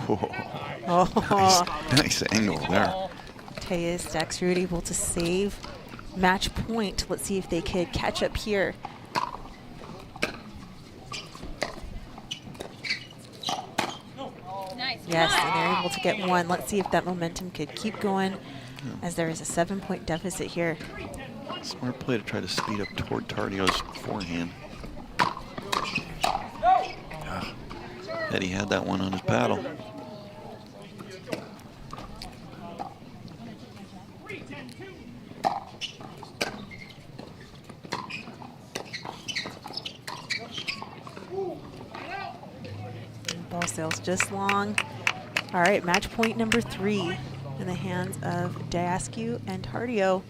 Oh. Nice angle there. Tellez, Staksrud able to save. Match point. Let's see if they could catch up here. Yes, and they're able to get one. Let's see if that momentum could keep going, as there is a 7-point deficit here. Smart play to try to speed up toward Tardio's forehand. Eddie had that one on his paddle. Ball sails just long. All right, match point number 3 in the hands of Diascu and Tardio.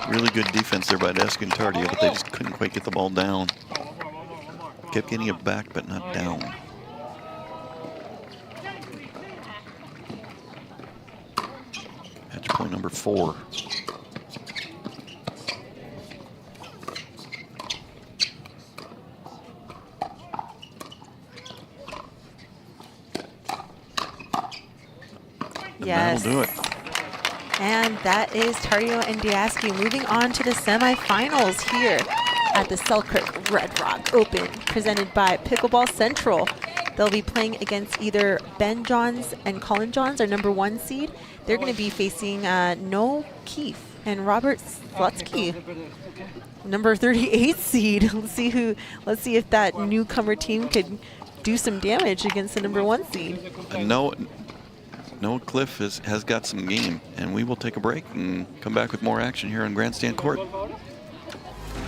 Really good defense there by Diascu and Tardio, but they just couldn't quite get the ball down. Kept getting it back, but not down. Match point number 4. Yes. That'll do it. And that is Tardio and Diascu moving on to the semifinals here at the Selkirk Red Rock Open, presented by Pickleball Central. They'll be playing against either Ben Johns and Collin Johns, our #1 seed. They're going to be facing Noel Keefe and Robert Slutsky, number 38 seed. Let's see if that newcomer team could do some damage against the #1 seed. Noah Cliff has got some game, and we will take a break and come back with more action here on Grandstand Court.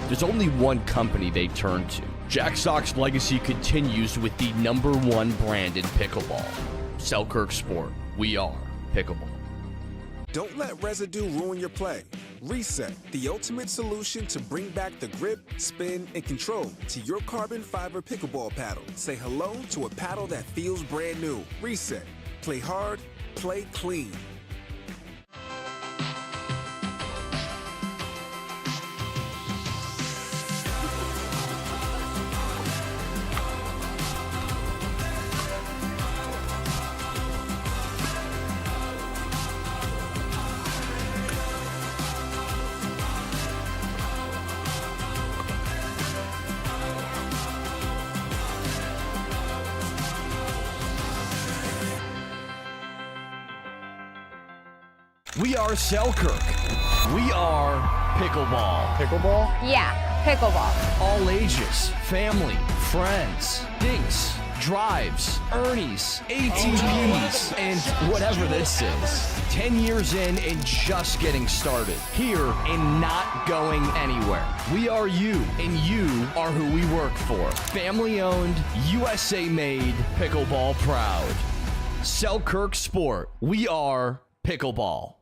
There's only one company they turn to. Jack Sock's legacy continues with the #1 brand in pickleball. Selkirk Sport. We are Pickleball. Don't let residue ruin your play. Reset, the ultimate solution to bring back the grip, spin, and control to your carbon fiber pickleball paddle. Say hello to a paddle that feels brand new. Reset. Play hard, play clean. We are Selkirk. We are Pickleball. Pickleball? Yeah, pickleball. All ages, family, friends, dinks, drives, Ernies, ATVs, and whatever this is. 10 years in and just getting started. Here and not going anywhere. We are you, and you are who we work for. Family owned, USA made, pickleball proud. Selkirk Sport. We are Pickleball.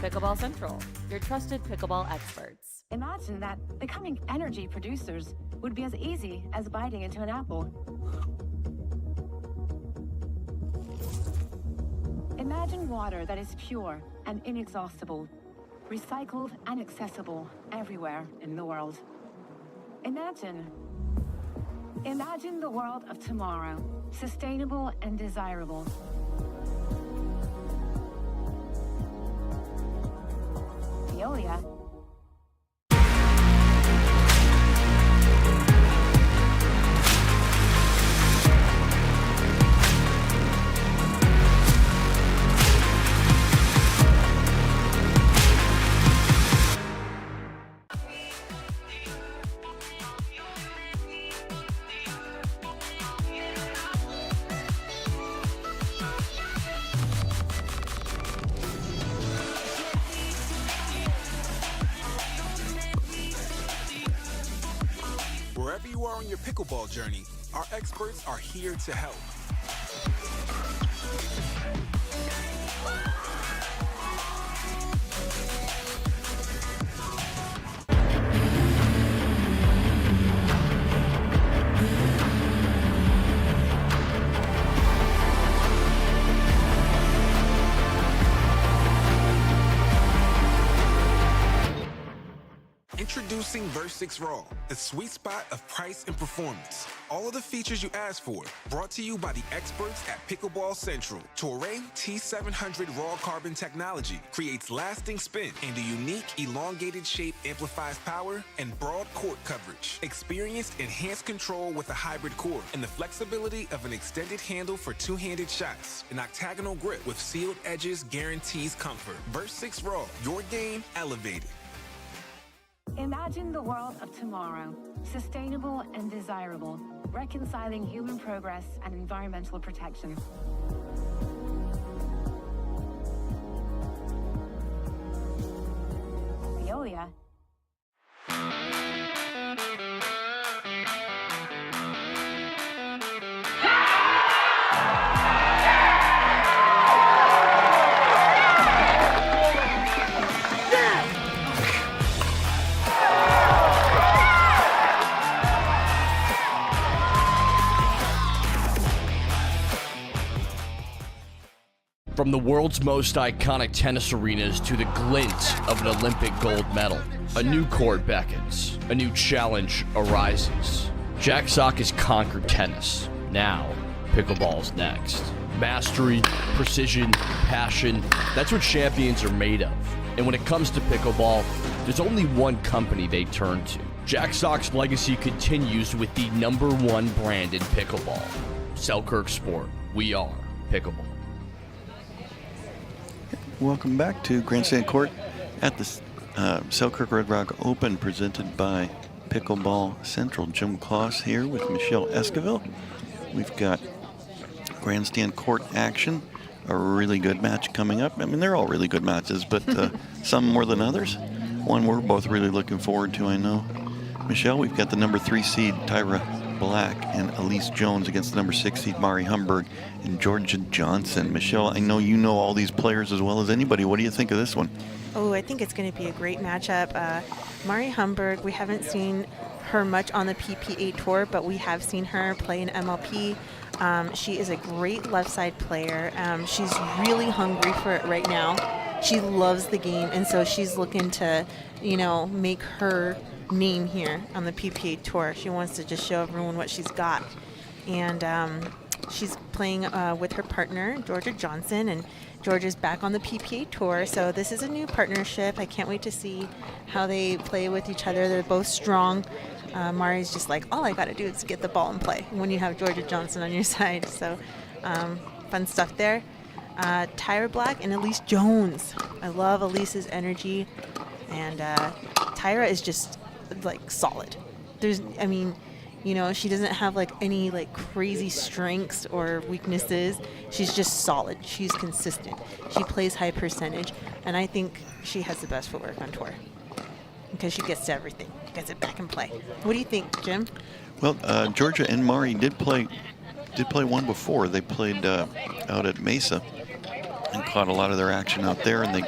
Pickleball Central, your trusted pickleball experts. Imagine that becoming energy producers would be as easy as biting into an apple. Imagine water that is pure and inexhaustible, recycled and accessible everywhere in the world. Imagine the world of tomorrow, sustainable and desirable. Veolia. Wherever you are on your pickleball journey, our experts are here to help. Introducing Verse6 Raw, a sweet spot of price and performance. All of the features you asked for, brought to you by the experts at Pickleball Central. Toray T700 Raw Carbon technology creates lasting spin, and a unique elongated shape amplifies power and broad court coverage. Experience enhanced control with a hybrid core and the flexibility of an extended handle for two-handed shots. An octagonal grip with sealed edges guarantees comfort. Verse6 Raw, your game elevated. Imagine the world of tomorrow, sustainable and desirable, reconciling human progress and environmental protection. Veolia. From the world's most iconic tennis arenas to the glint of an Olympic gold medal, a new court beckons, a new challenge arises. Jack Sock has conquered tennis. Now, pickleball's next. Mastery, precision, passion, that's what champions are made of. And when it comes to pickleball, there's only one company they turn to. Jack Sock's legacy continues with the #1 brand in pickleball. Selkirk Sport. We are pickleball. Welcome back to Grandstand Court at the Selkirk Red Rock Open, presented by Pickleball Central. Jim Kloss here with Michelle Esquivel. We've got Grandstand Court action, a really good match coming up. I mean, they're all really good matches, but some more than others. One we're both really looking forward to, I know. Michelle, we've got the #3 seed, Tyra Black, and Elise Jones against the #6 seed, Mari Humberg and Georgia Johnson. Michelle, I know you know all these players as well as anybody. What do you think of this one? Oh, I think it's going to be a great matchup. Mari Humberg, we haven't seen her much on the PPA Tour, but we have seen her play in MLP. She is a great left side player. She's really hungry for it right now. She loves the game, and so she's looking to, make her name here on the PPA Tour. She wants to just show everyone what she's got. And she's playing with her partner, Georgia Johnson, and Georgia's back on the PPA Tour. So this is a new partnership. I can't wait to see how they play with each other. They're both strong. Mari's just like, all I got to do is get the ball and play when you have Georgia Johnson on your side. So fun stuff there. Tyra Black and Elise Jones. I love Elise's energy. And Tyra is just solid. She doesn't have any crazy strengths or weaknesses. She's just solid. She's consistent. She plays high percentage, and I think she has the best footwork on tour because she gets to everything, gets it back in play. What do you think, Jim? Well, Georgia and Mari did play one before. They played out at Mesa and caught a lot of their action out there, and they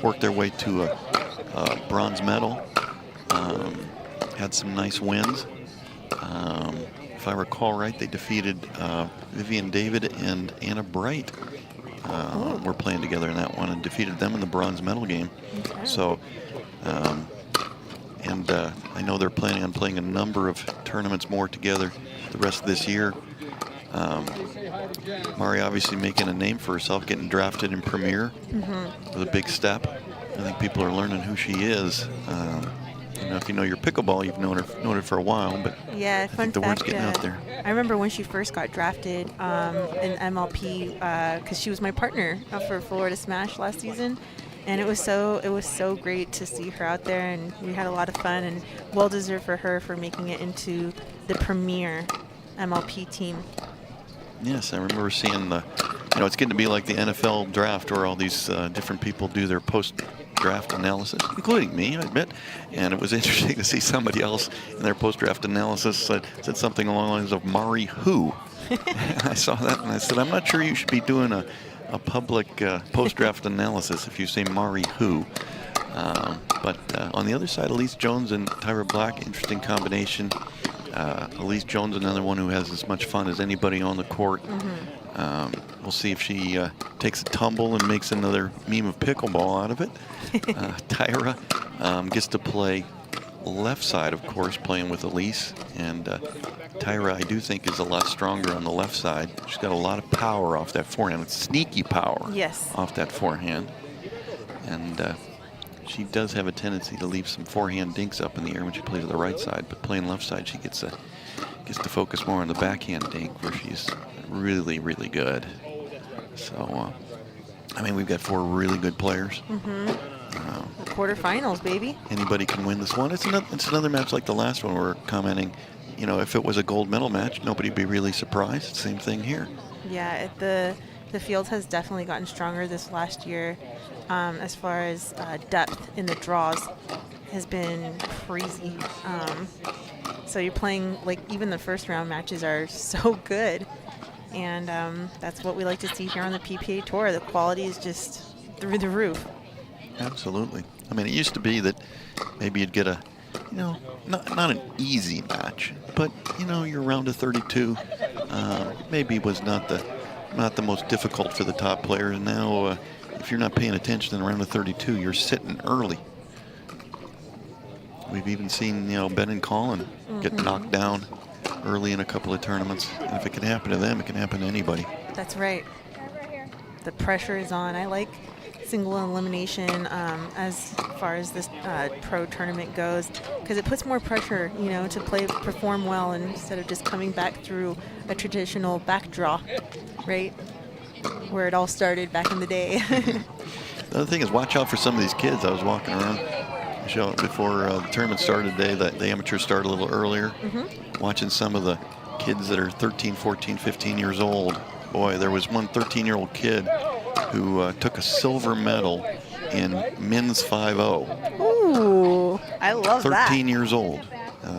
worked their way to a bronze medal had some nice wins. If I recall right, they defeated Vivian David and Anna Bright. Were playing together in that one and defeated them in the bronze medal game. Okay. So, I know they're planning on playing a number of tournaments more together the rest of this year. Mari obviously making a name for herself, getting drafted in Premier was a big step. I think people are learning who she is. You know, if you know your pickleball, you've known her for a while, but Yeah, I fun think the word's fact, getting out there. I remember when she first got drafted in MLP because she was my partner for Florida Smash last season, and it was so great to see her out there, and we had a lot of fun, and well deserved for her for making it into the premier MLP team. Yes, I remember seeing it's getting to be like the NFL draft where all these different people do their post-draft analysis, including me, I admit. And it was interesting to see somebody else in their post-draft analysis said something along the lines of Mari who. I saw that and I said, I'm not sure you should be doing a public post-draft analysis if you say Mari who. But on the other side, Elise Jones and Tyra Black, interesting combination. Elise Jones, another one who has as much fun as anybody on the court. We'll see if she takes a tumble and makes another meme of pickleball out of it. Tyra gets to play left side, of course, playing with Elise. And Tyra, I do think, is a lot stronger on the left side. She's got a lot of power off that forehand. It's sneaky power off that forehand. And she does have a tendency to leave some forehand dinks up in the air when she plays to the right side, but playing left side, she gets to focus more on the backhand dink, where she's really, really good. So, I mean, we've got 4 really good players. The quarterfinals, baby. Anybody can win this one. It's another match like the last one. We're commenting, you know, if it was a gold medal match, nobody'd be really surprised. Same thing here. Yeah, the field has definitely gotten stronger this last year. As far as depth in the draws has been crazy. So you're playing, like, even the first round matches are so good. And that's what we like to see here on the PPA Tour. The quality is just through the roof. Absolutely. I mean, it used to be that maybe you'd get a, you know, not an easy match, but, you know, your round of 32 maybe was not the most difficult for the top players. Now, if you're not paying attention in the round of 32, you're sitting early. We've even seen, you know, Ben and Collin get knocked down early in a couple of tournaments. And if it can happen to them, it can happen to anybody. That's right. The pressure is on. I like single elimination as far as this pro tournament goes, because it puts more pressure, you know, to perform well instead of just coming back through a traditional back draw, right? Where it all started back in the day. The other thing is, watch out for some of these kids. I was walking around before the tournament started today. The amateurs started a little earlier. Watching some of the kids that are 13, 14, 15 years old. Boy, there was one 13-year-old kid who took a silver medal in men's 5-0. Ooh, I love 13 years old.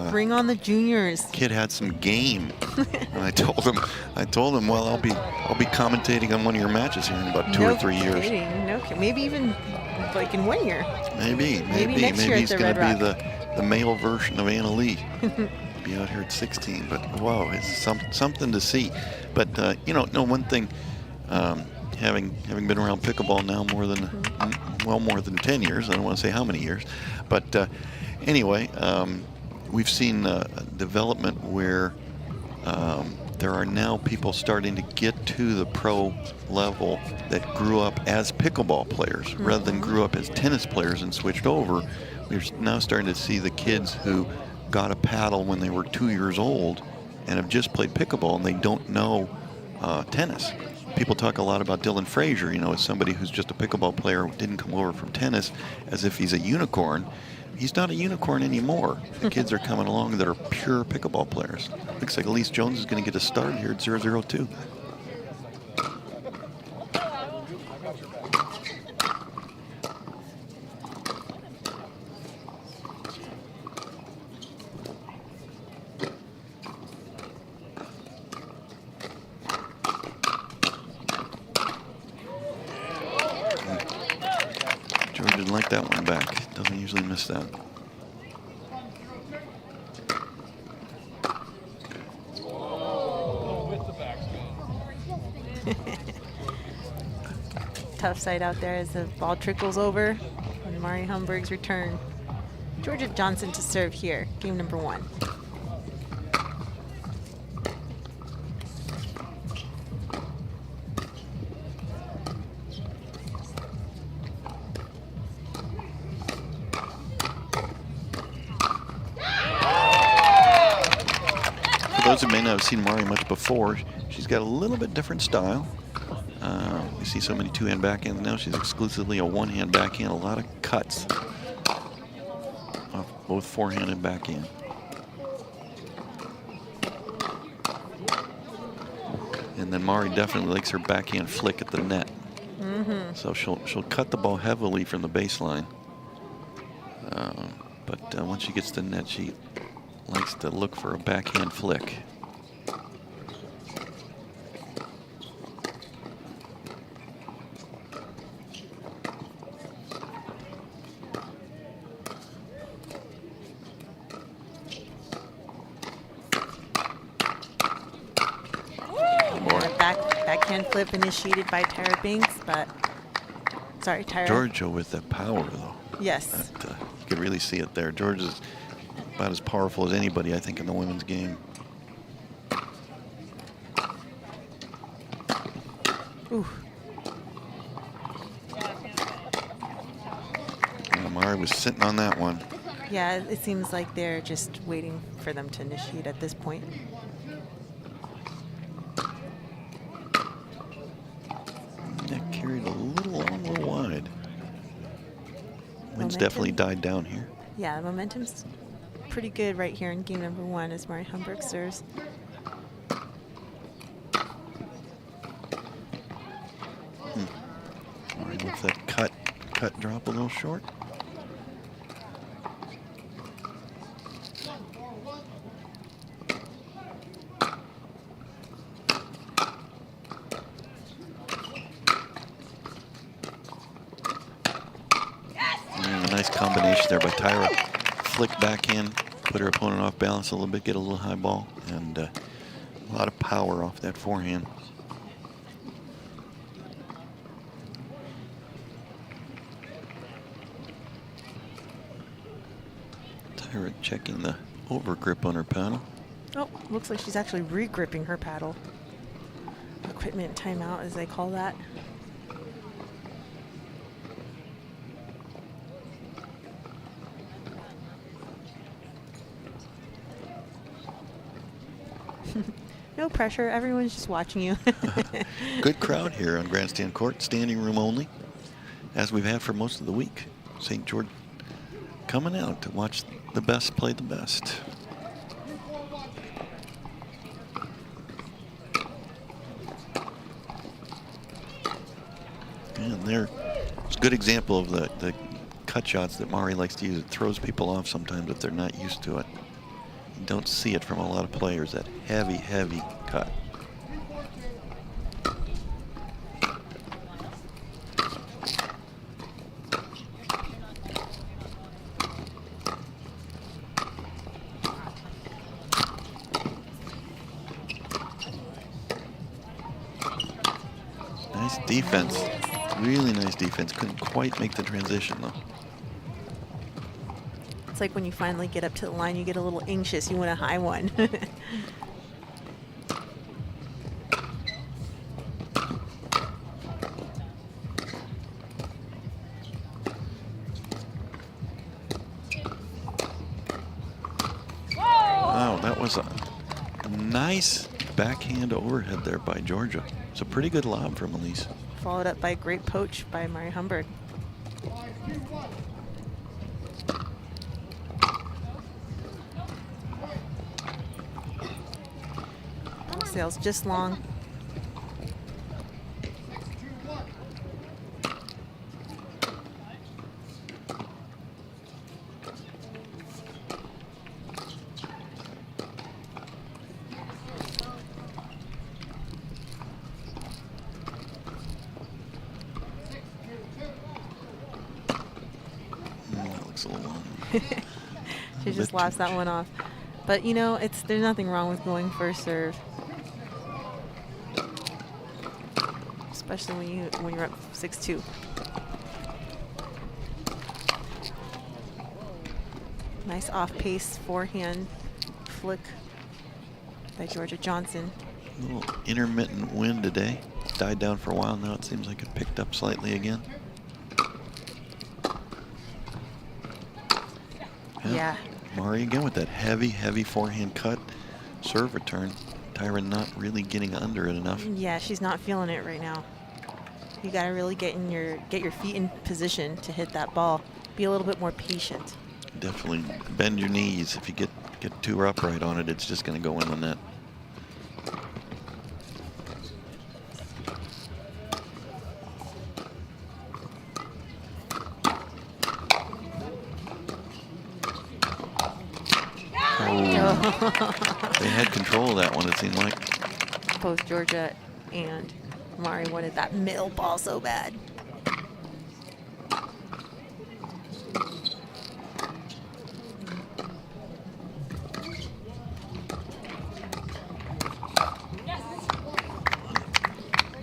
Bring on the juniors. Kid had some game. And I told him, well, I'll be commentating on one of your matches here in about 2 or 3 years. No kidding. Maybe even like in 1 year. Maybe next year he's at the going to Red be Rock. the male version of Anna Lee. Be out here at 16, but wow, it's something to see. But you know, one thing, having been around pickleball now more than 10 years. I don't want to say how many years, but anyway, we've seen a development where there are now people starting to get to the pro level that grew up as pickleball players rather than grew up as tennis players and switched over. We're now starting to see the kids who got a paddle when they were 2 years old and have just played pickleball and they don't know tennis. People talk a lot about Dylan Frazier, you know, as somebody who's just a pickleball player who didn't come over from tennis, as if he's a unicorn. He's not a unicorn anymore. The kids are coming along that are pure pickleball players. Looks like Elise Jones is going to get a start here at 0-0-2. George didn't like that one back. Doesn't usually miss that. tough side out there as the ball trickles over. And Mari Humberg's return. Georgia Johnson to serve here, game number 1. For those who may not have seen Mari much before, she's got a little bit different style. We see so many two-hand backhands now. She's exclusively a one-hand backhand. A lot of cuts off both forehand and backhand. And then Mari definitely likes her backhand flick at the net. So she'll cut the ball heavily from the baseline. But once she gets to the net, she likes to look for a backhand flick. Backhand flip initiated by Tyra Binks, but sorry, Tyra. Georgia with the power, though. Yes. That, you can really see it there. Georgia's about as powerful as anybody, I think, in the women's game. Ooh. Mari was sitting on that one. Yeah, it seems like they're just waiting for them to initiate at this point. That carried a little long, a little wide. Wind's Momentum. definitely died down here. Yeah, the momentum's pretty good right here in game number 1 as Mari Humberg serves. Mari lets that cut drop a little short. Nice combination there by Tyra. Flick backhand, put her opponent off balance a little bit, get a little high ball, and a lot of power off that forehand. Tyra checking the over grip on her paddle. Oh, looks like she's actually re-gripping her paddle. Equipment timeout, as they call that. No pressure. Everyone's just watching you. Good crowd here on Grandstand Court. Standing room only, as we've had for most of the week. St. George coming out to watch the best play the best. And there's a good example of the cut shots that Mari likes to use. It throws people off sometimes if they're not used to it. You don't see it from a lot of players, that heavy, heavy cut. Nice defense. Really nice defense. Couldn't quite make the transition, though. It's like when you finally get up to the line, you get a little anxious. You want a high one. Wow, that was a nice backhand overhead there by Georgia. It's a pretty good lob from Elise. Followed up by a great poach by Mari Humberg. Sails just long. That looks a little long. She just laughs that one off. But you know, there's nothing wrong with going first serve. especially when you're up 6-2. Nice off-pace forehand flick by Georgia Johnson. A little intermittent wind today. Died down for a while. Now it seems like it picked up slightly again. Yeah. Mari again with that heavy, heavy forehand cut. Serve return. Tyra not really getting under it enough. Yeah, she's not feeling it right now. You got to really get your feet in position to hit that ball. Be a little bit more patient. Definitely bend your knees. If you get too upright on it, it's just going to go in the net. They had control of that one, it seemed like. Both Georgia and Mari wanted that middle ball so bad.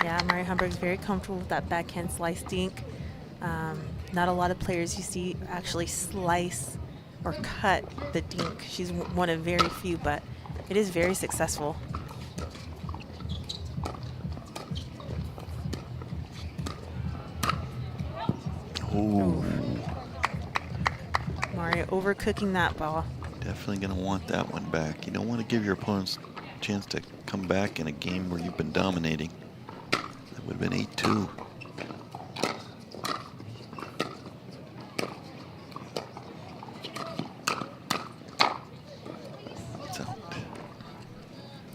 Yeah, Mari Humberg's very comfortable with that backhand slice dink. Not a lot of players you see actually slice or cut the dink. She's one of very few, but it is very successful. Ooh. Mari overcooking that ball. Definitely going to want that one back. You don't want to give your opponents a chance to come back in a game where you've been dominating. That would have been 8-2.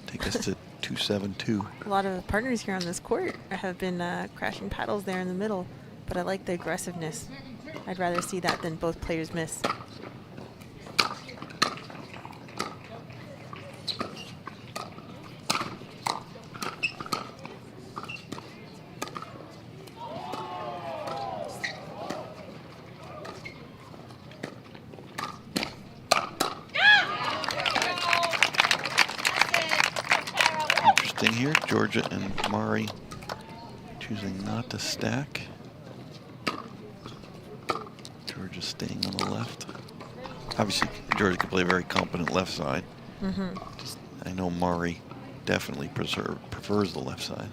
Take us to 2-7-2. A lot of partners here on this court have been crashing paddles there in the middle, but I like the aggressiveness. I'd rather see that than both players miss. Interesting here, Georgia and Mari choosing not to stack. Georgia staying on the left. Obviously, Georgia can play a very competent left side. Just, I know Mari definitely prefers the left side.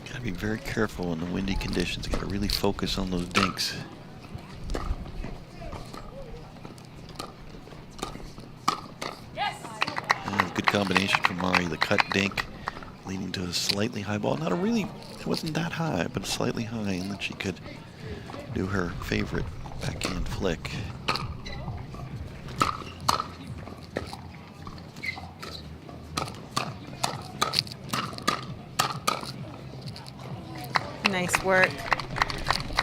Gotta be very careful in the windy conditions. Gotta really focus on those dinks. And good combination from Mari. The cut dink leading to a slightly high ball. Not a really, it wasn't that high, but slightly high, and then she could do her favorite backhand flick. Nice work.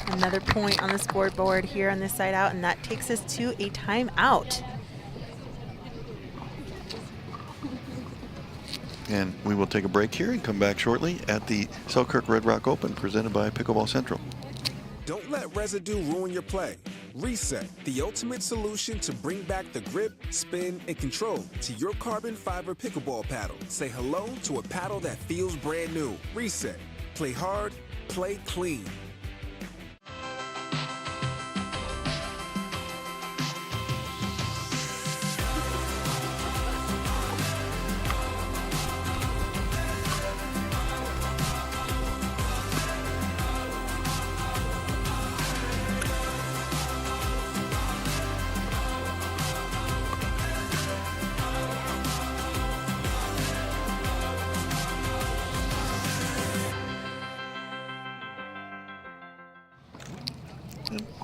Another point on the scoreboard here on this side out, and that takes us to a timeout. And we will take a break here and come back shortly at the Selkirk Red Rock Open presented by Pickleball Central. Don't let residue ruin your play. Reset, the ultimate solution to bring back the grip, spin, and control to your carbon fiber pickleball paddle. Say hello to a paddle that feels brand new. Reset. Play hard, play clean.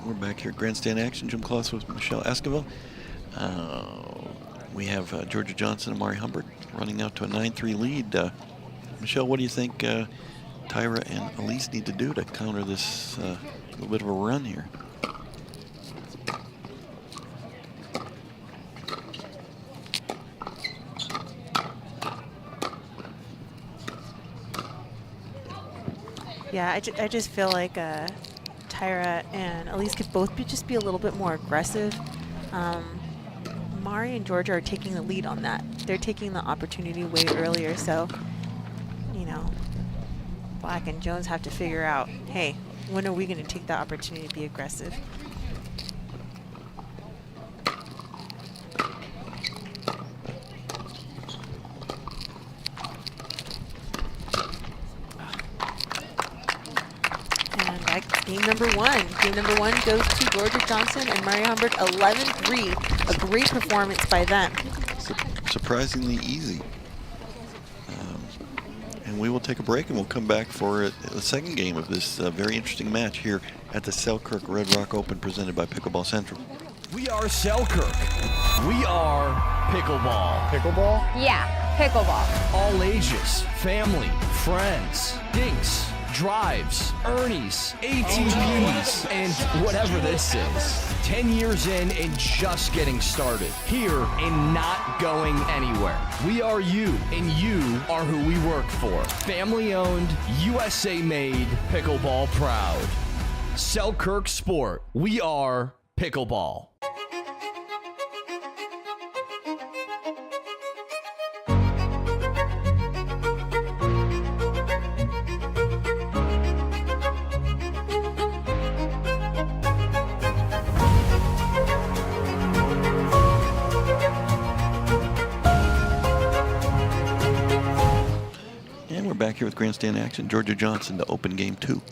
We're back here at Grandstand action. Gym class with Michelle Esquivel. We have Georgia Johnson and Mari Humberg running out to a 9-3 lead. Michelle, what do you think Tyra and Elise need to do to counter this little bit of a run here? Yeah, I just feel like Tyra and Elise could both just be a little bit more aggressive. Mari and Georgia are taking the lead on that. They're taking the opportunity way earlier, so, you know, Black and Jones have to figure out, hey, when are we going to take the opportunity to be aggressive? And that's game number one. Game number one goes to Georgia Johnson and Mari Humberg, 11-3. A great performance by them. Surprisingly easy. And we will take a break and we'll come back for the second game of this very interesting match here at the Selkirk Red Rock Open presented by Pickleball Central. We are Selkirk. We are pickleball. Pickleball? Yeah, pickleball. All ages, family, friends, dinks, drives, ernies, ATPs, and whatever this is. 10 years in and just getting started. Here and not going anywhere. We are you, and you are who we work for. Family owned, USA made, pickleball proud. Selkirk Sport. We are pickleball. Back here with Grandstand action. Georgia Johnson to open game 2.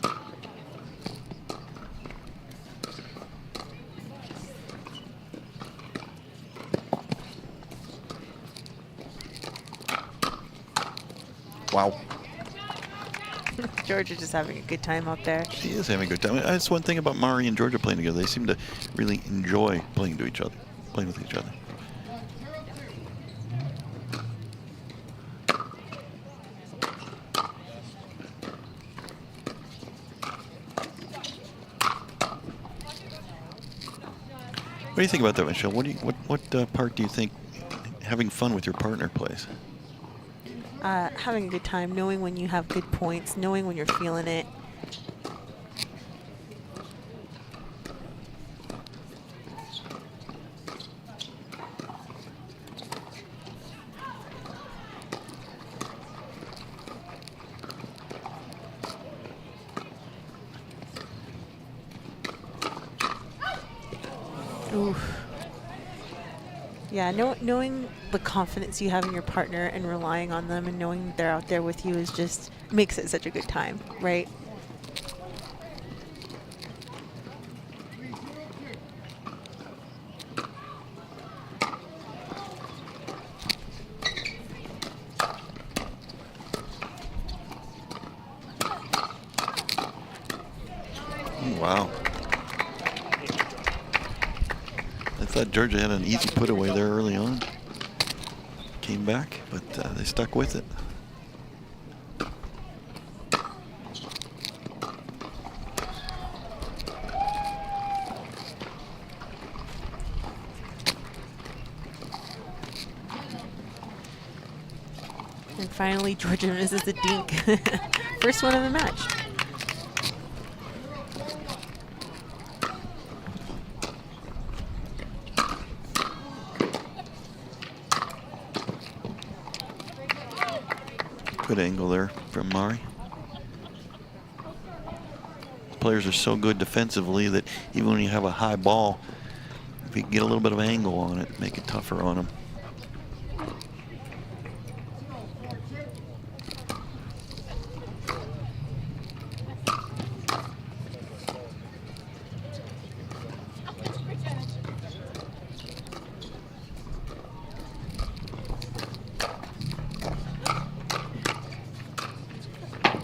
Wow. Georgia just having a good time out there. She is having a good time. That's one thing about Mari and Georgia playing together. They seem to really enjoy playing with each other. What do you think about that, Michelle? What part do you think having fun with your partner plays? Having a good time, knowing when you have good points, knowing when you're feeling it. Oof. Yeah, knowing the confidence you have in your partner and relying on them and knowing that they're out there with you is just makes it such a good time, right? Wow. I thought Georgia had an easy put away there early on. Came back, but they stuck with it. And finally, Georgia misses the dink. First one of the match. Good angle there from Mari. Players are so good defensively that even when you have a high ball, if you get a little bit of angle on it, make it tougher on them.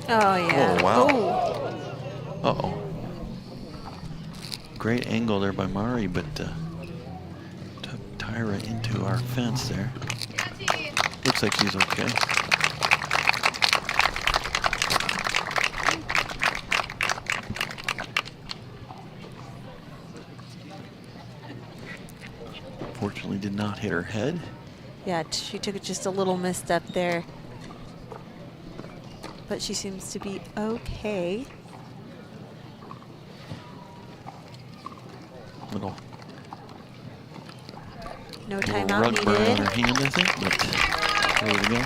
Oh, yeah. Oh, wow. Oh. Uh-oh. Great angle there by Mari, but took Tyra into our fence there. Looks like she's okay. Fortunately did not hit her head. Yeah, she took just a little misstep there. but she seems to be okay. Little No little timeout rug burn on her needed. hand, I think, but there we go.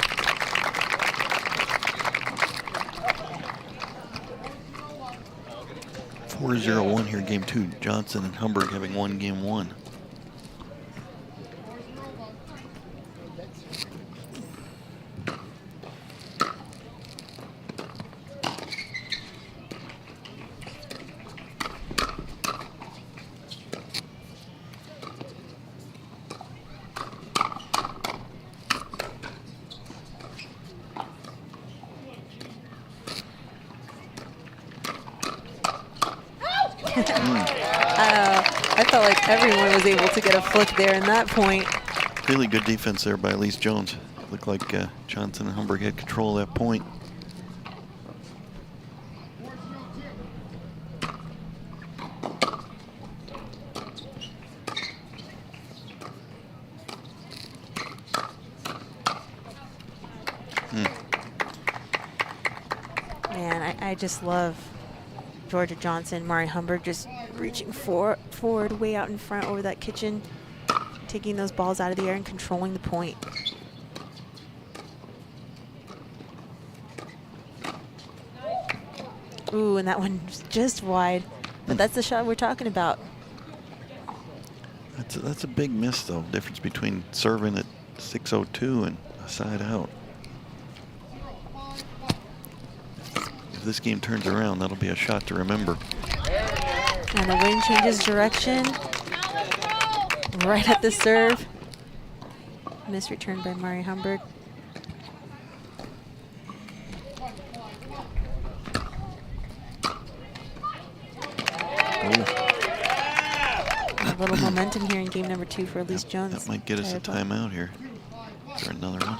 .401 here, game 2. Johnson and Humberg having won game 1. I felt like everyone was able to get a flick there in that point. Really good defense there by Elise Jones. Looked like Johnson and Humberg had control of that point. Man, I just love Georgia Johnson, Mari Humberg just reaching forward way out in front over that kitchen, taking those balls out of the air and controlling the point. Ooh, and that one was just wide. But that's the shot we're talking about. That's a big miss, though. Difference between serving at 6:02 and a side out. If this game turns around, that'll be a shot to remember. And the wind changes direction. Right at the serve. Miss return by Mari Humberg. A little momentum here in game number 2 for Elise Jones. That might get us a timeout here. Is there another one?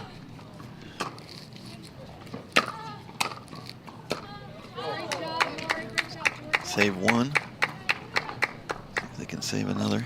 Save one. See if they can save another.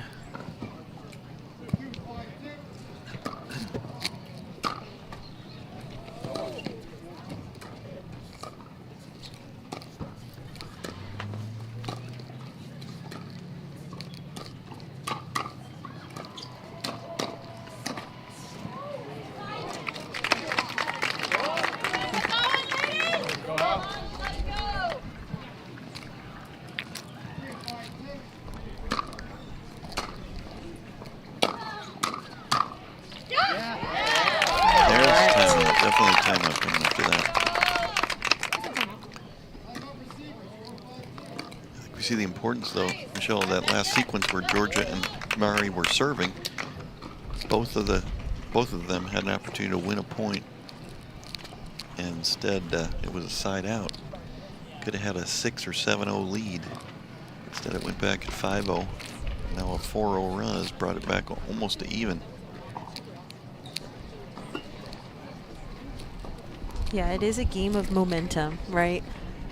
See the importance, though, Michelle, of that last sequence where Georgia and Mari were serving. Both of them had an opportunity to win a point, and instead it was a side out. Could have had a 6 or 7-0 lead. Instead, it went back at 5-0. Now a 4-0 run has brought it back almost to even. Yeah, it is a game of momentum, right?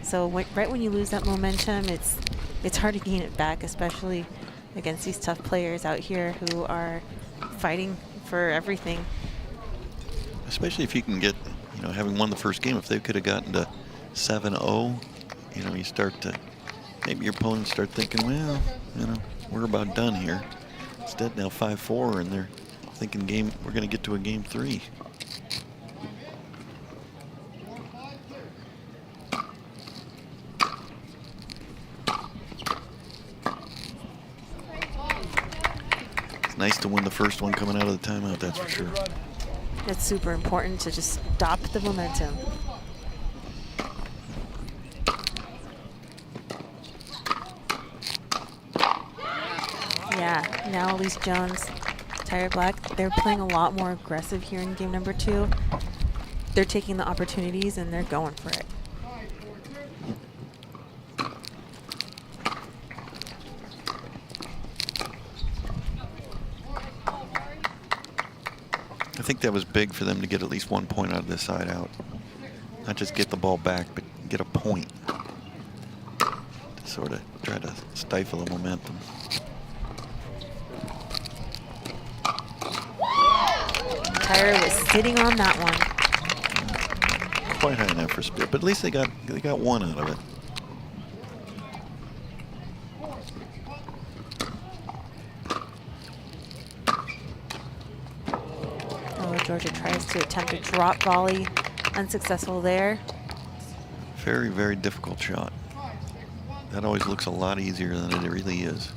So right when you lose that momentum, it's hard to gain it back, especially against these tough players out here who are fighting for everything. Especially if you can get, having won the first game, if they could have gotten to 7-0, you start to, maybe your opponents start thinking, well, we're about done here. Instead, now 5-4, and they're thinking we're going to get to a game 3. Nice to win the first one coming out of the timeout, that's for sure. It's super important to just stop the momentum. Yeah, now Elise Jones, Tyra Black, they're playing a lot more aggressive here in game number 2. They're taking the opportunities and they're going for it. I think that was big for them to get at least 1 point out of this side out. Not just get the ball back, but get a point. To sort of try to stifle the momentum. Tyra was sitting on that one. quite high enough for spear, but at least they got one out of it. Oh, Georgia tries to attempt a drop volley. Unsuccessful there. Very, very difficult shot. That always looks a lot easier than it really is.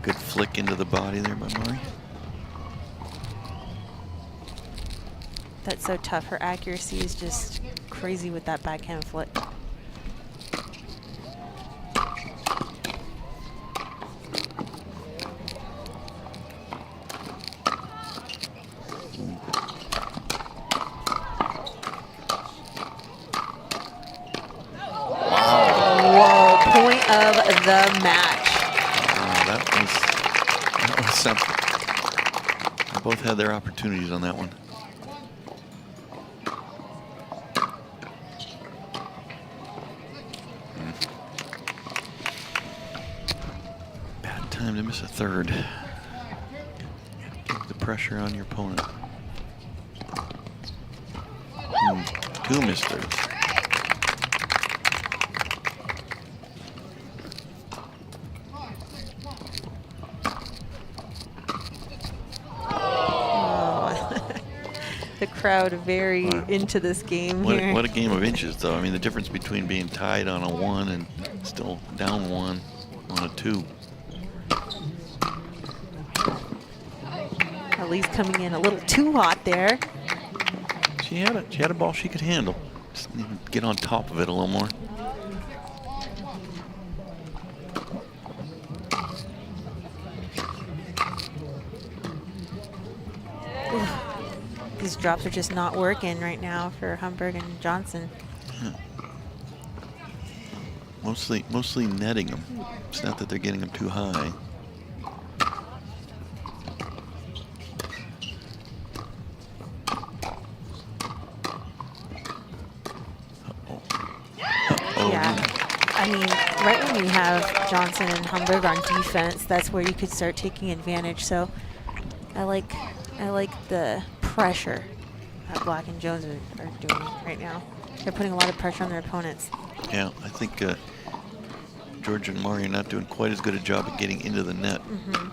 Good flick into the body there by Murray. That's so tough. Her accuracy is just crazy with that backhand flick. Of the match. That was something. They both had their opportunities on that one. Bad time to miss a third. Keep the pressure on your opponent. 2 missed thirds. The crowd very into this game here. What a game of inches, though. I mean, the difference between being tied on a 1 and still down 1 on a 2. Elise coming in a little too hot there. She had a ball she could handle. Just need to get on top of it a little more. These drops are just not working right now for Humberg and Johnson. Yeah. Mostly netting them. It's not that they're getting them too high. Yeah, I mean, right when you have Johnson and Humberg on defense, that's where you could start taking advantage. So I like the pressure that Black and Jones are doing right now. They're putting a lot of pressure on their opponents. Yeah, I think Georgia and Mari are not doing quite as good a job of getting into the net. Mm-hmm.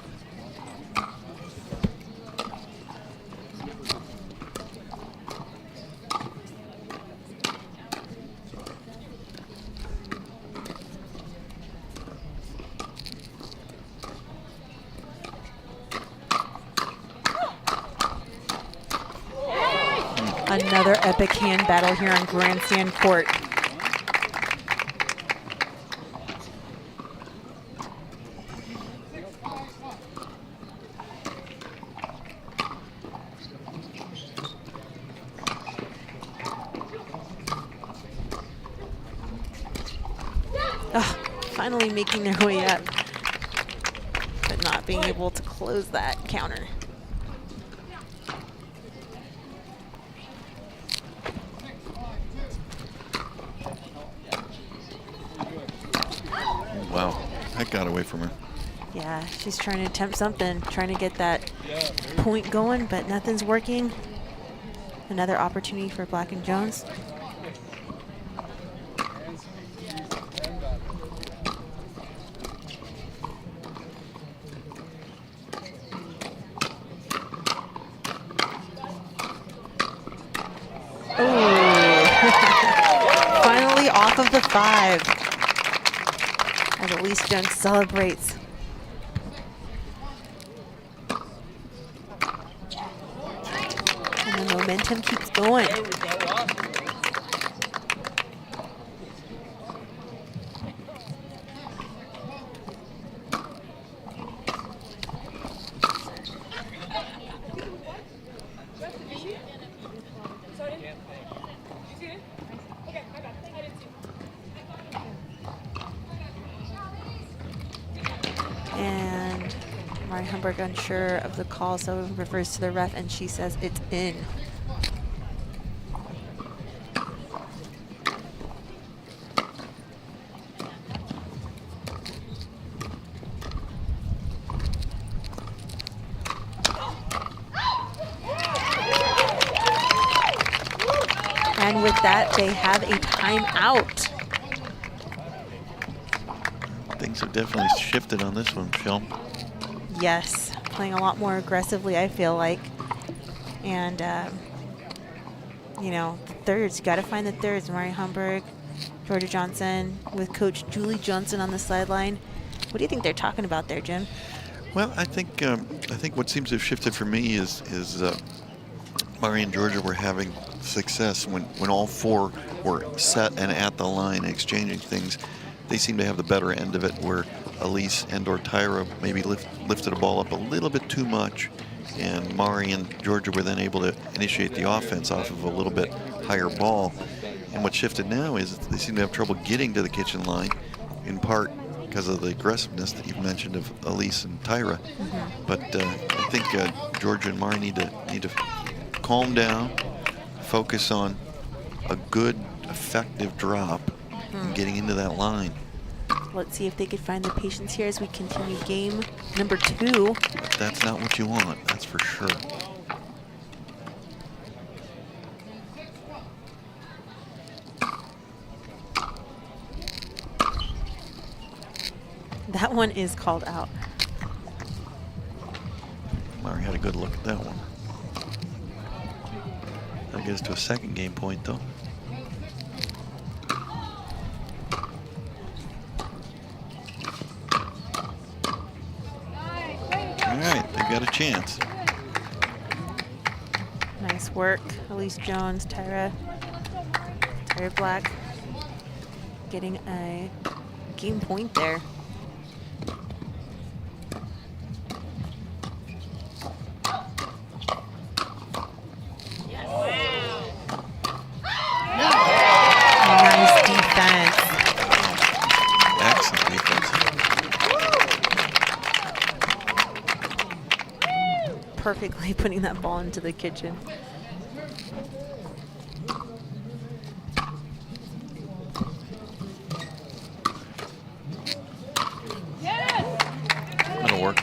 Another epic hand battle here on Grandstand Court. Finally making their way up, but not being able to close that counter. Wow, that got away from her. Yeah, she's trying to attempt something, trying to get that point going, but nothing's working. Another opportunity for Black and Jones. Finally off of the 5. As Elise Jones celebrates. And the momentum keeps going. And Mari Humberg unsure of the call, so refers to the ref, and she says it's in. And with that, they have a timeout. Things have definitely shifted on this one, Michelle. Yes, playing a lot more aggressively, I feel like. And, you know, the thirds, got to find the thirds. Mari Humberg, Georgia Johnson, with Coach Julie Johnson on the sideline. What do you think they're talking about there, Jim? Well, I think what seems to have shifted for me is Mari and Georgia were having success when all four were set and at the line exchanging things. They seem to have the better end of it, where Elise and or Tyra maybe lifted the ball up a little bit too much, and Mari and Georgia were then able to initiate the offense off of a little bit higher ball. And what shifted now is they seem to have trouble getting to the kitchen line, in part because of the aggressiveness that you've mentioned of Elise and Tyra. But I think Georgia and Mari need to calm down, focus on a good, effective drop and getting into that line. Let's see if they could find the patience here as we continue game number 2. But that's not what you want, that's for sure. That one is called out. Mari had a good look at that one. That gets to a second game point, though. All right, they've got a chance. Nice work, Elise Jones, Tyra Black getting a game point there. Nice defense. Excellent defense. Perfectly putting that ball into the kitchen. That'll work.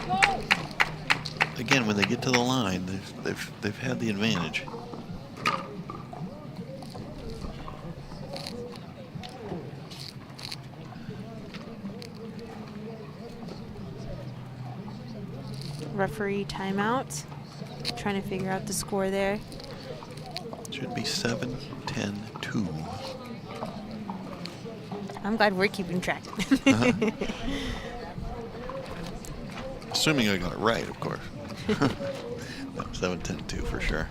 Again, when they get to the line, they've had the advantage. Referee timeout. Trying to figure out the score there. Should be 7-10-2. I'm glad we're keeping track. Assuming I got it right, of course. 7-10-2 for sure.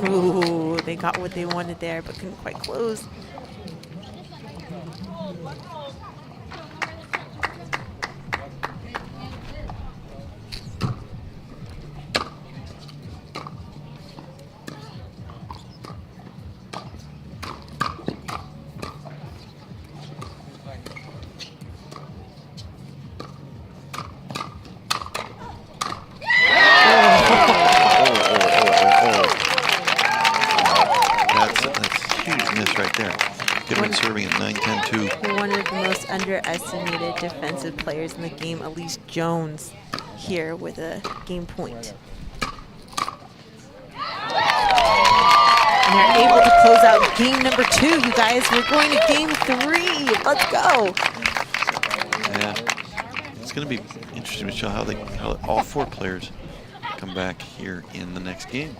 Ooh, they got what they wanted there, but couldn't quite close. Underestimated defensive players in the game, Elise Jones here with a game point. And they're able to close out game number 2, you guys. We're going to game 3. Let's go. Yeah, it's going to be interesting to show how all 4 players come back here in the next game.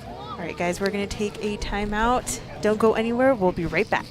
All right, guys, we're going to take a timeout. Don't go anywhere. We'll be right back.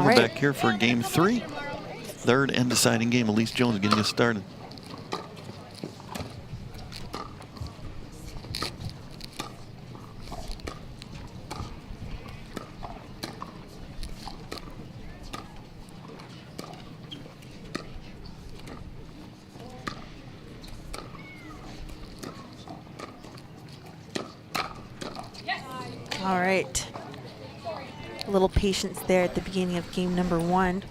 we're right. back here for game 3. Third and deciding game. Elise Jones getting us started. All right. A little patience there at the beginning of game number 1.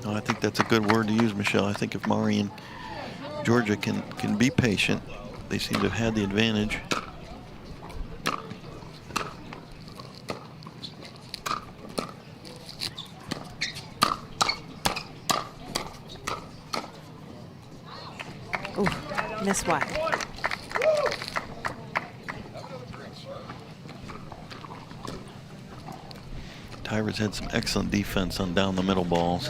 Oh, I think that's a good word to use, Michelle. I think if Mari and Georgia can be patient, they seem to have had the advantage. Ooh, miss wide. Tyra's had some excellent defense on down the middle balls.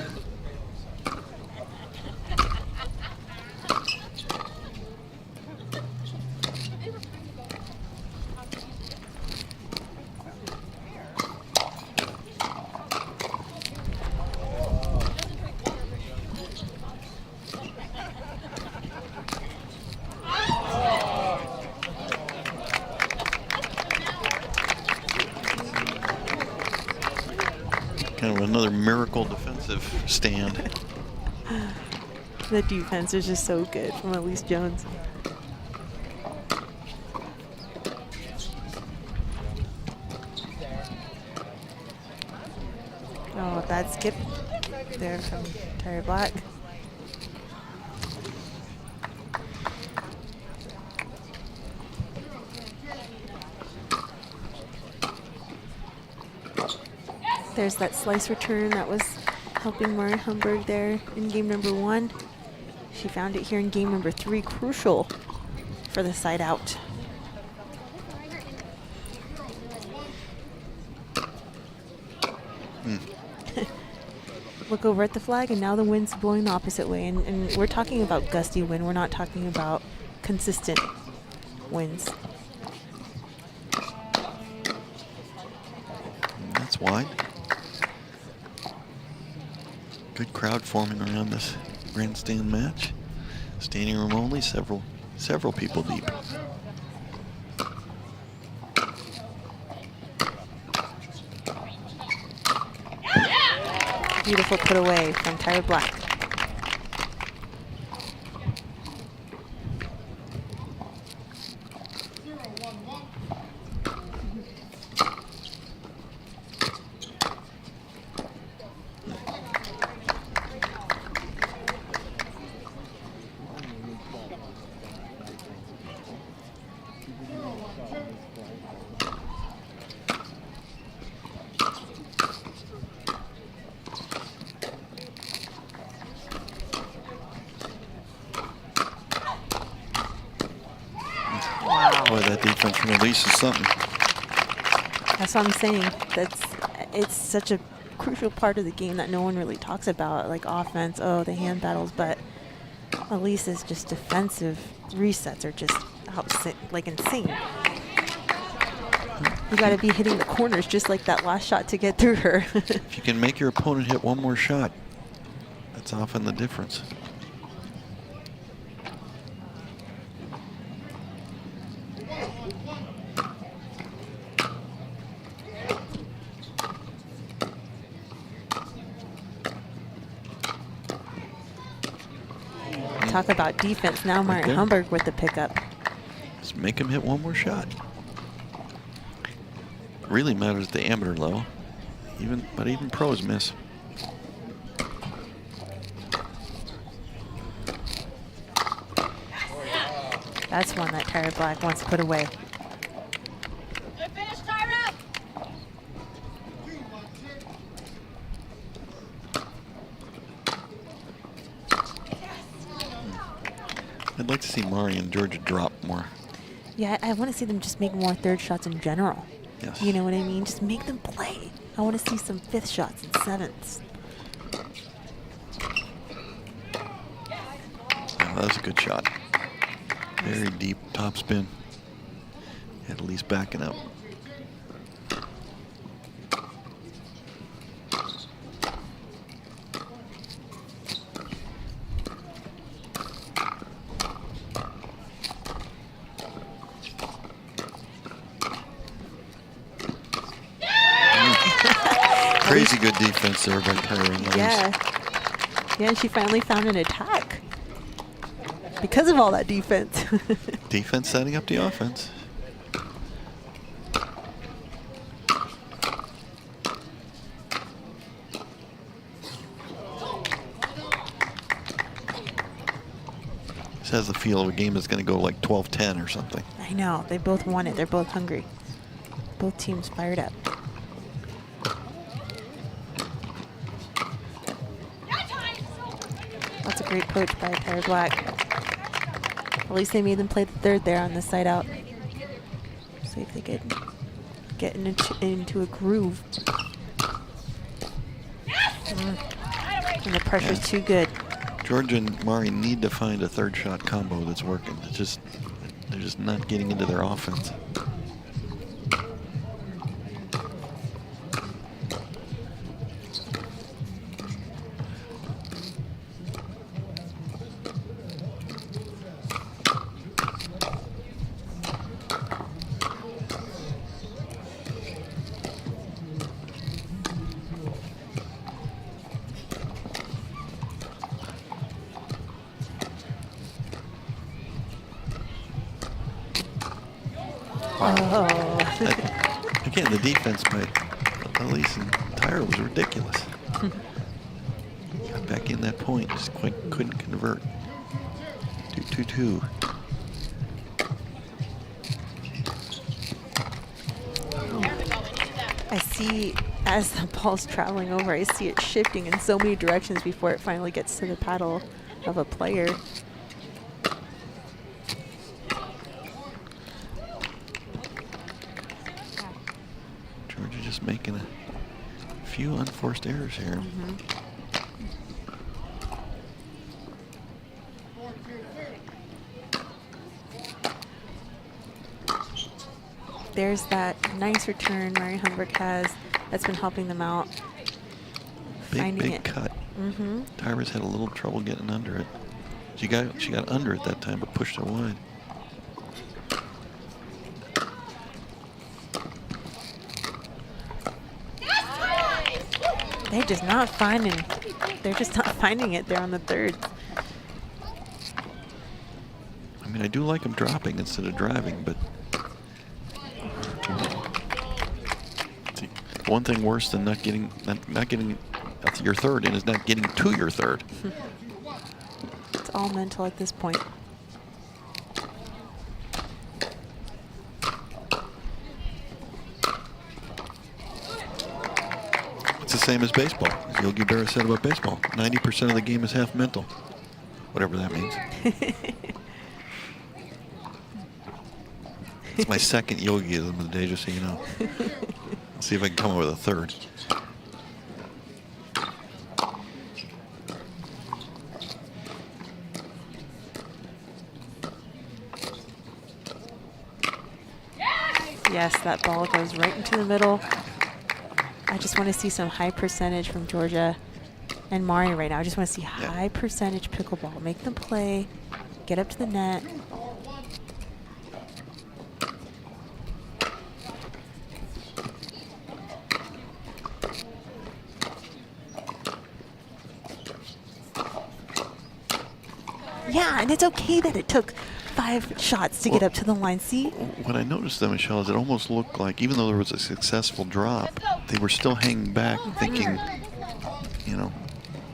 Kind of another miracle defensive stand. The defense is just so good from Elise Jones. Oh, bad skip there from Tyra Black. There's that slice return that was helping Mari Humberg there in game number 1. She found it here in game number 3, crucial for the side out. Look over at the flag, and now the wind's blowing the opposite way. And we're talking about gusty wind. We're not talking about consistent winds. That's wide. Good crowd forming around this grandstand match. Standing room only, several people deep. Beautiful put away from Tyra Black. Boy, that defense from Elise is something. That's what I'm saying. It's such a crucial part of the game that no one really talks about, like offense, oh, the hand battles, but Elise's just defensive resets are just like insane. You got to be hitting the corners just like that last shot to get through her. If you can make your opponent hit one more shot, that's often the difference. Talk about defense. Now Mari Okay. Humberg with the pickup. Just make him hit one more shot. Really matters at the amateur level. But even pros miss. That's one that Tyra Black wants to put away. I'd like to see Mari and Georgia drop more. Yeah, I want to see them just make more third shots in general. Yes. You know what I mean? Just make them play. I want to see some fifth shots and sevenths. Oh, that was a good shot. Very deep top spin. At least backing up. Crazy good defense there by Tyron. Yeah. Yeah, and she finally found an attack because of all that defense. Defense setting up the offense. This has the feel of a game that's going to go like 12-10 or something. I know. They both want it. They're both hungry. Both teams fired up. That's a great poach by Tyler Black. At least they made them play the third there on the side out. See if they get into a groove. And the pressure's too good. Georgia and Mari need to find a third shot combo that's working. It's just, they're just not getting into their offense. Again, the defense by Elise and Tyra was ridiculous. Got back in that point, just quite couldn't convert. 2-2-2. I see as the ball's traveling over, I see it shifting in so many directions before it finally gets to the paddle of a player. Georgia just making a few unforced errors here. There's that nice return Mari Humberg has that's been helping them out. Big cut. Tyra's had a little trouble getting under it. She got under it that time, but pushed it wide. They're just not finding it there on the third. I mean, I do like them dropping instead of driving, but one thing worse than not getting your third in is not getting to your third. It's all mental at this point. It's the same as baseball. As Yogi Berra said about baseball, 90% of the game is half mental, whatever that means. It's my second yogiism of the day, just so you know. Let's see if I can come up with a third. Yes, that ball goes right into the middle. I just want to see some high percentage from Georgia and Mari right now. I just want to see high percentage pickleball. Make them play, get up to the net. Yeah, and it's okay that it took 5 shots to get up to the line. See? What I noticed though, Michelle, is it almost looked like, even though there was a successful drop, they were still hanging back, thinking, you know,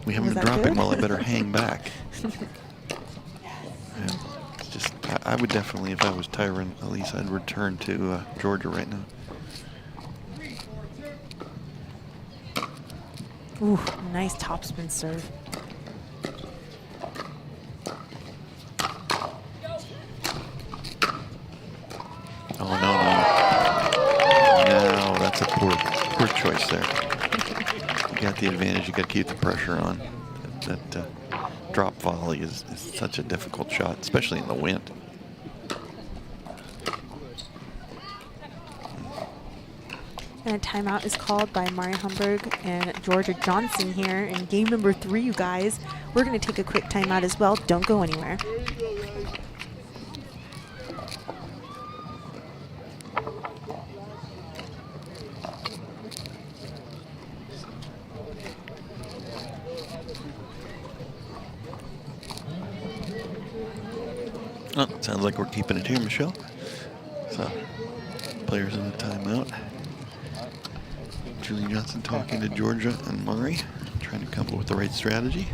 we haven't been dropping well, I better hang back. And it's just, I would definitely, if I was Tyra and Elise, I'd return to Georgia right now. Ooh, nice topspin serve. Oh, no, that's a poor choice there. You got the advantage, you got to keep the pressure on. That drop volley is such a difficult shot, especially in the wind. And a timeout is called by Mari Humberg and Georgia Johnson here in game number 3, you guys. We're going to take a quick timeout as well. Don't go anywhere. Well, it sounds like we're keeping it here, Michelle. So, players in the timeout. Julie Johnson talking to Georgia and Mari, trying to come up with the right strategy.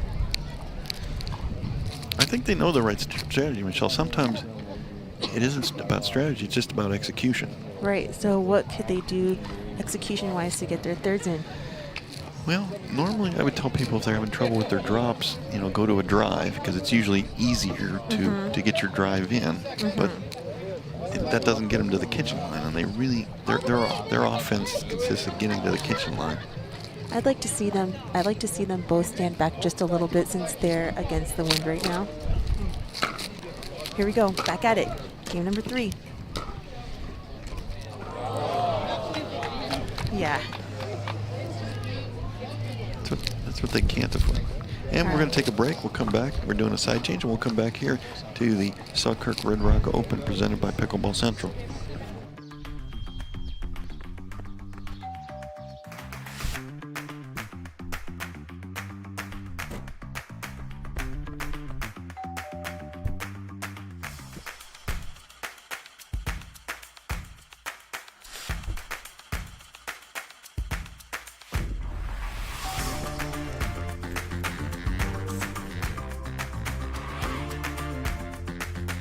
I think they know the right strategy, Michelle. Sometimes it isn't about strategy, it's just about execution. Right, so what could they do execution-wise to get their thirds in? Well, normally I would tell people if they're having trouble with their drops, you know, go to a drive, because it's usually easier to get your drive in. But that doesn't get them to the kitchen line, and they really, their offense consists of getting to the kitchen line. I'd like to see them both stand back just a little bit since they're against the wind right now. Here we go, back at it. Game number 3. Yeah. That's what they can't afford. And we're going to take a break. We'll come back. We're doing a side change, and we'll come back here to the Selkirk Red Rock Open presented by Pickleball Central.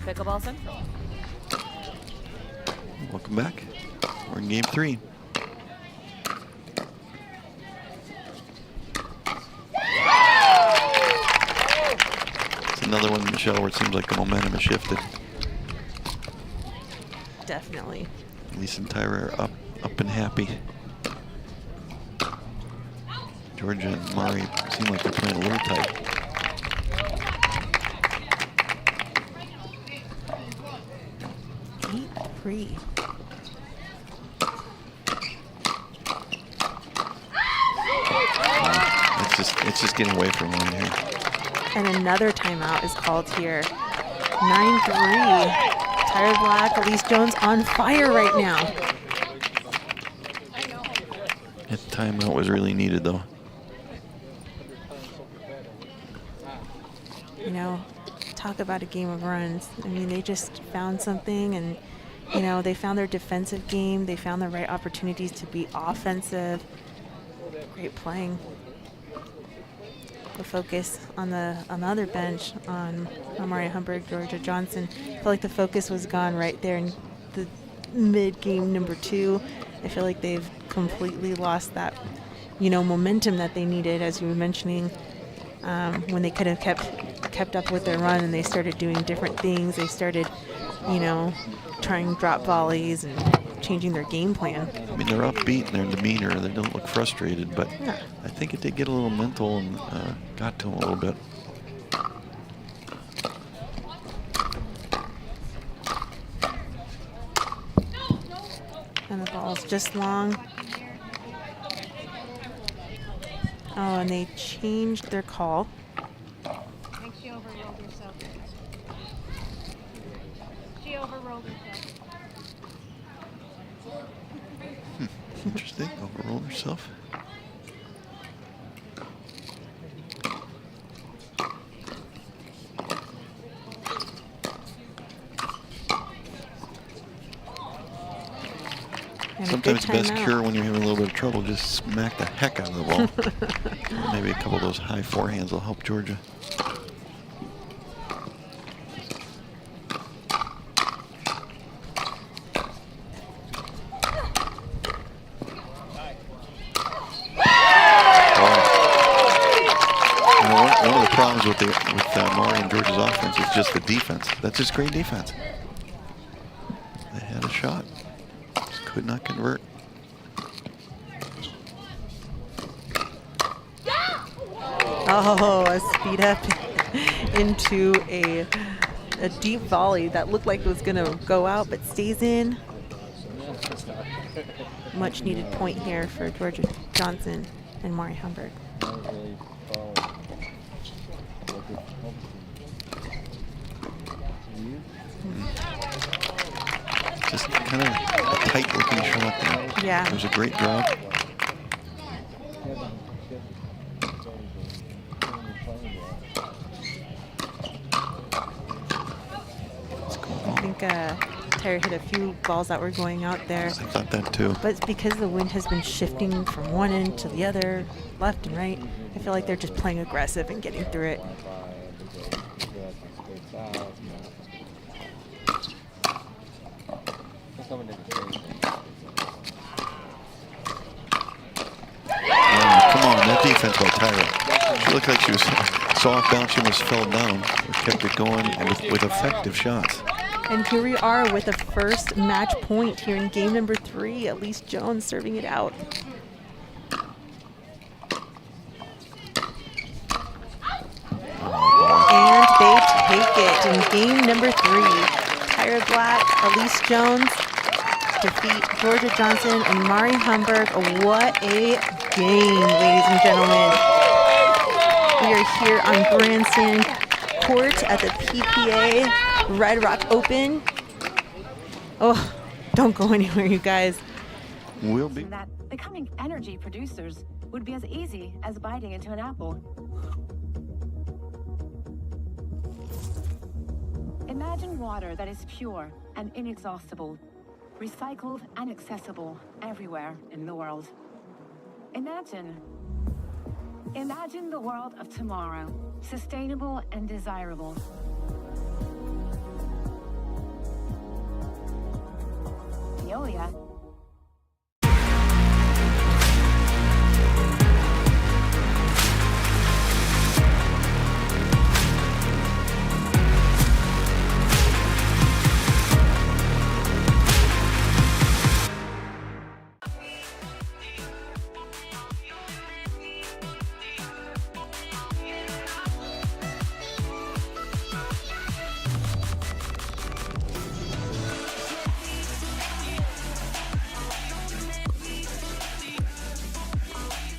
Pickleball Central. Welcome back. We're in game 3. It's another one, Michelle, where it seems like the momentum has shifted. Definitely. Lisa and Tyra are up and happy. Georgia and Mari seem like they're playing a little tight. It's just getting away from one here. And another timeout is called here. 9-3. Tyra Black, Elise Jones on fire right now. That timeout was really needed, though. You know, talk about a game of runs. I mean, they just found something, and you know, they found their defensive game. They found the right opportunities to be offensive. Great playing. The focus on the other bench on Mari Humberg, Georgia Johnson. I feel like the focus was gone right there in the mid-game number 2. I feel like they've completely lost that, you know, momentum that they needed, as you were mentioning, when they could have kept up with their run, and they started doing different things. They started, you know, trying drop volleys and changing their game plan. I mean, they're upbeat in their demeanor. They don't look frustrated, but Yeah. I think it did get a little mental and got to them a little bit. And the ball's just long. Oh, and they changed their call. I think she overruled herself. She overruled herself. Interesting. Overruled herself. And Sometimes it's best timeout. cure when you're having a little bit of trouble. Just smack the heck out of the ball. Maybe a couple of those high forehands will help Georgia. One of the problems with Mari and Georgia's offense is just the defense. That's just great defense. They had a shot, just could not convert. Oh, a speed up into a deep volley that looked like it was going to go out, but stays in. Much needed point here for Georgia Johnson and Mari Humberg. Just kind of a tight-looking shot there. Yeah. It was a great drop. Let's go Tyra hit a few balls that were going out there. I thought that too. But it's because the wind has been shifting from one end to the other, left and right. I feel like they're just playing aggressive and getting through it. Come on, that defense by Tyra. She looked like she was so off balance, she almost fell down. Kept it going with effective shots. And here we are with the first match point here in game number 3. Elise Jones serving it out. And they take it in game number 3. Tyra Black, Elise Jones defeat Georgia Johnson and Mari Humberg. What a game, ladies and gentlemen. We are here on Grandstand Court at the PPA Red Rock Open. Oh, don't go anywhere, you guys. We'll be. That becoming energy producers would be as easy as biting into an apple. Imagine water that is pure and inexhaustible, recycled and accessible everywhere in the world. Imagine the world of tomorrow, sustainable and desirable. Veolia.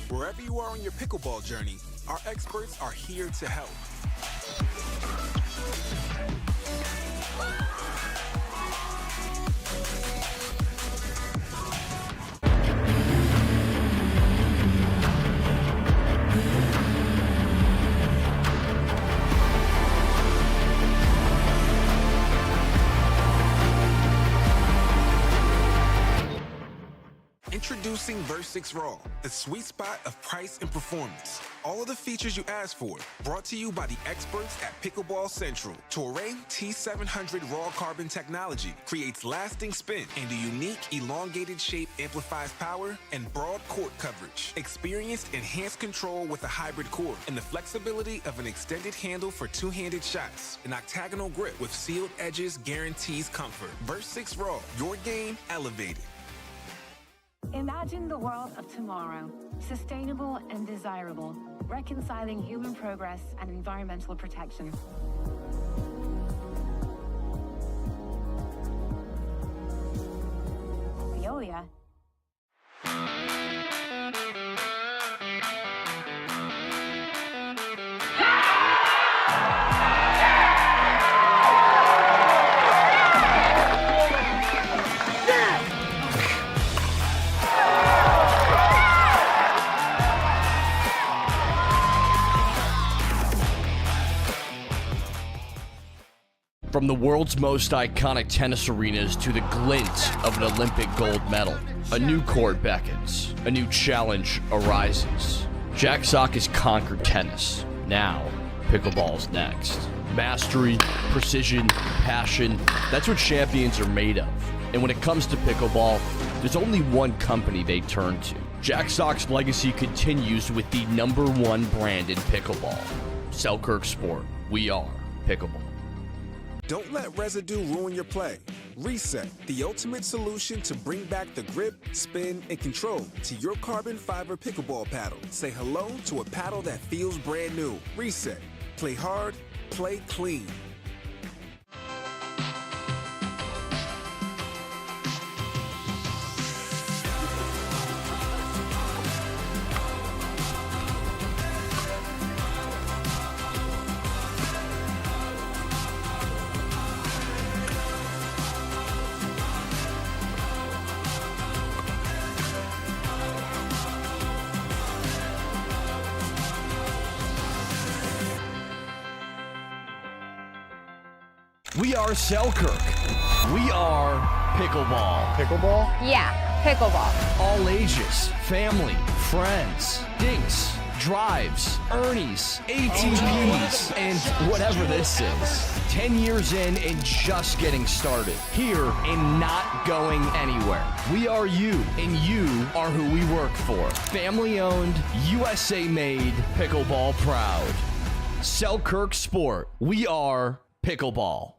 Wherever you are on your pickleball journey, our experts are here to help. Introducing Versix Raw, the sweet spot of price and performance. All of the features you asked for, brought to you by the experts at Pickleball Central. Toray T700 Raw Carbon technology creates lasting spin, and a unique elongated shape amplifies power and broad court coverage. Experience enhanced control with a hybrid core and the flexibility of an extended handle for two-handed shots. An octagonal grip with sealed edges guarantees comfort. Versix Raw, your game elevated. Imagine the world of tomorrow, sustainable and desirable, reconciling human progress and environmental protection. Veolia. From the world's most iconic tennis arenas to the glint of an Olympic gold medal, a new court beckons, a new challenge arises. Jack Sock has conquered tennis. Now, pickleball's next. Mastery, precision, passion, that's what champions are made of. And when it comes to pickleball, there's only one company they turn to. Jack Sock's legacy continues with the #1 brand in pickleball. Selkirk Sport. We are pickleball. Don't let residue ruin your play. Reset, the ultimate solution to bring back the grip, spin, and control to your carbon fiber pickleball paddle. Say hello to a paddle that feels brand new. Reset. Play hard, play clean. We are Selkirk. We are pickleball. Pickleball? Yeah, pickleball. All ages, family, friends, dinks, drives, ernies, ATPs, and whatever this is. 10 years in and just getting started. Here and not going anywhere. We are you, and you are who we work for. Family owned, USA made, pickleball proud. Selkirk Sport. We are pickleball.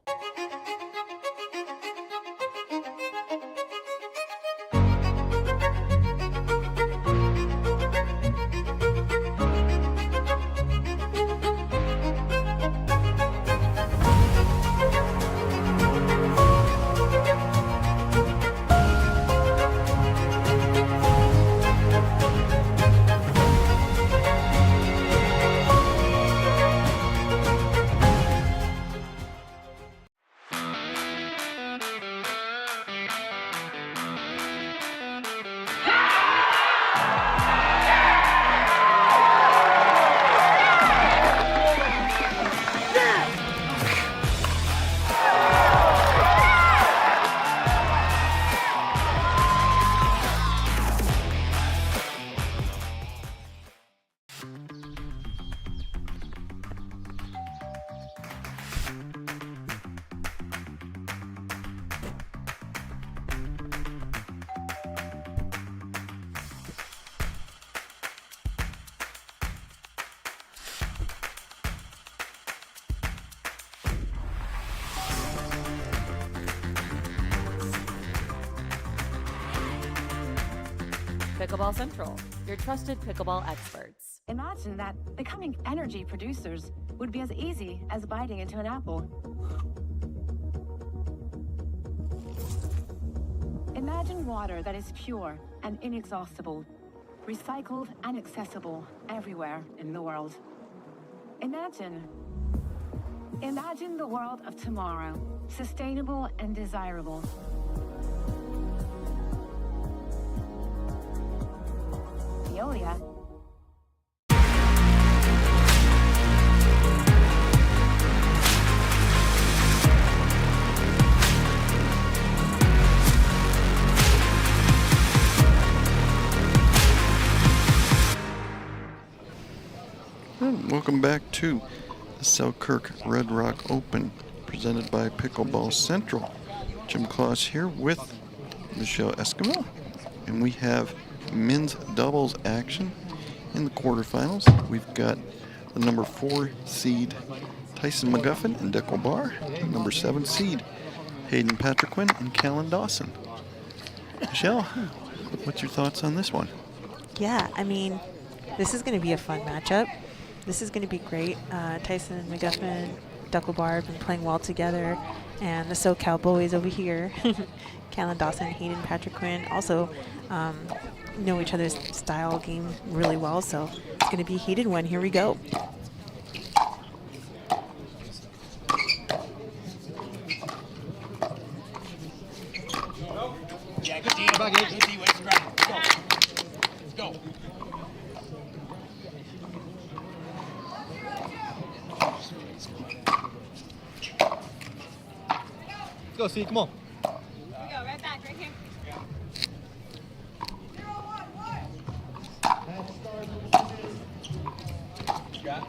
Pickleball Central, your trusted pickleball experts. Imagine that becoming energy producers would be as easy as biting into an apple. Imagine water that is pure and inexhaustible, recycled and accessible everywhere in the world. Imagine the world of tomorrow, sustainable and desirable. Veolia. Welcome back to the Selkirk Red Rock Open, presented by Pickleball Central. Jim Claus here with Michelle Esquivel, and we have men's doubles action in the quarterfinals. We've got the number 4 seed Tyson McGuffin and Dekel, number 7 seed Hayden Patriquin and Collin Johns. Michelle, what's your thoughts on this one? Yeah, I mean, this is going to be a fun matchup. This is going to be great. Tyson and McGuffin, Dekel have been playing well together, and the SoCal boys over here, Collin Johns and Hayden Patriquin, also know each other's style game really well, so it's going to be a heated one. Here we go. Yeah, good D. Good D. Let's go. Let's go. Let's go, C. Come on. Here we go, right back, right here. Yeah.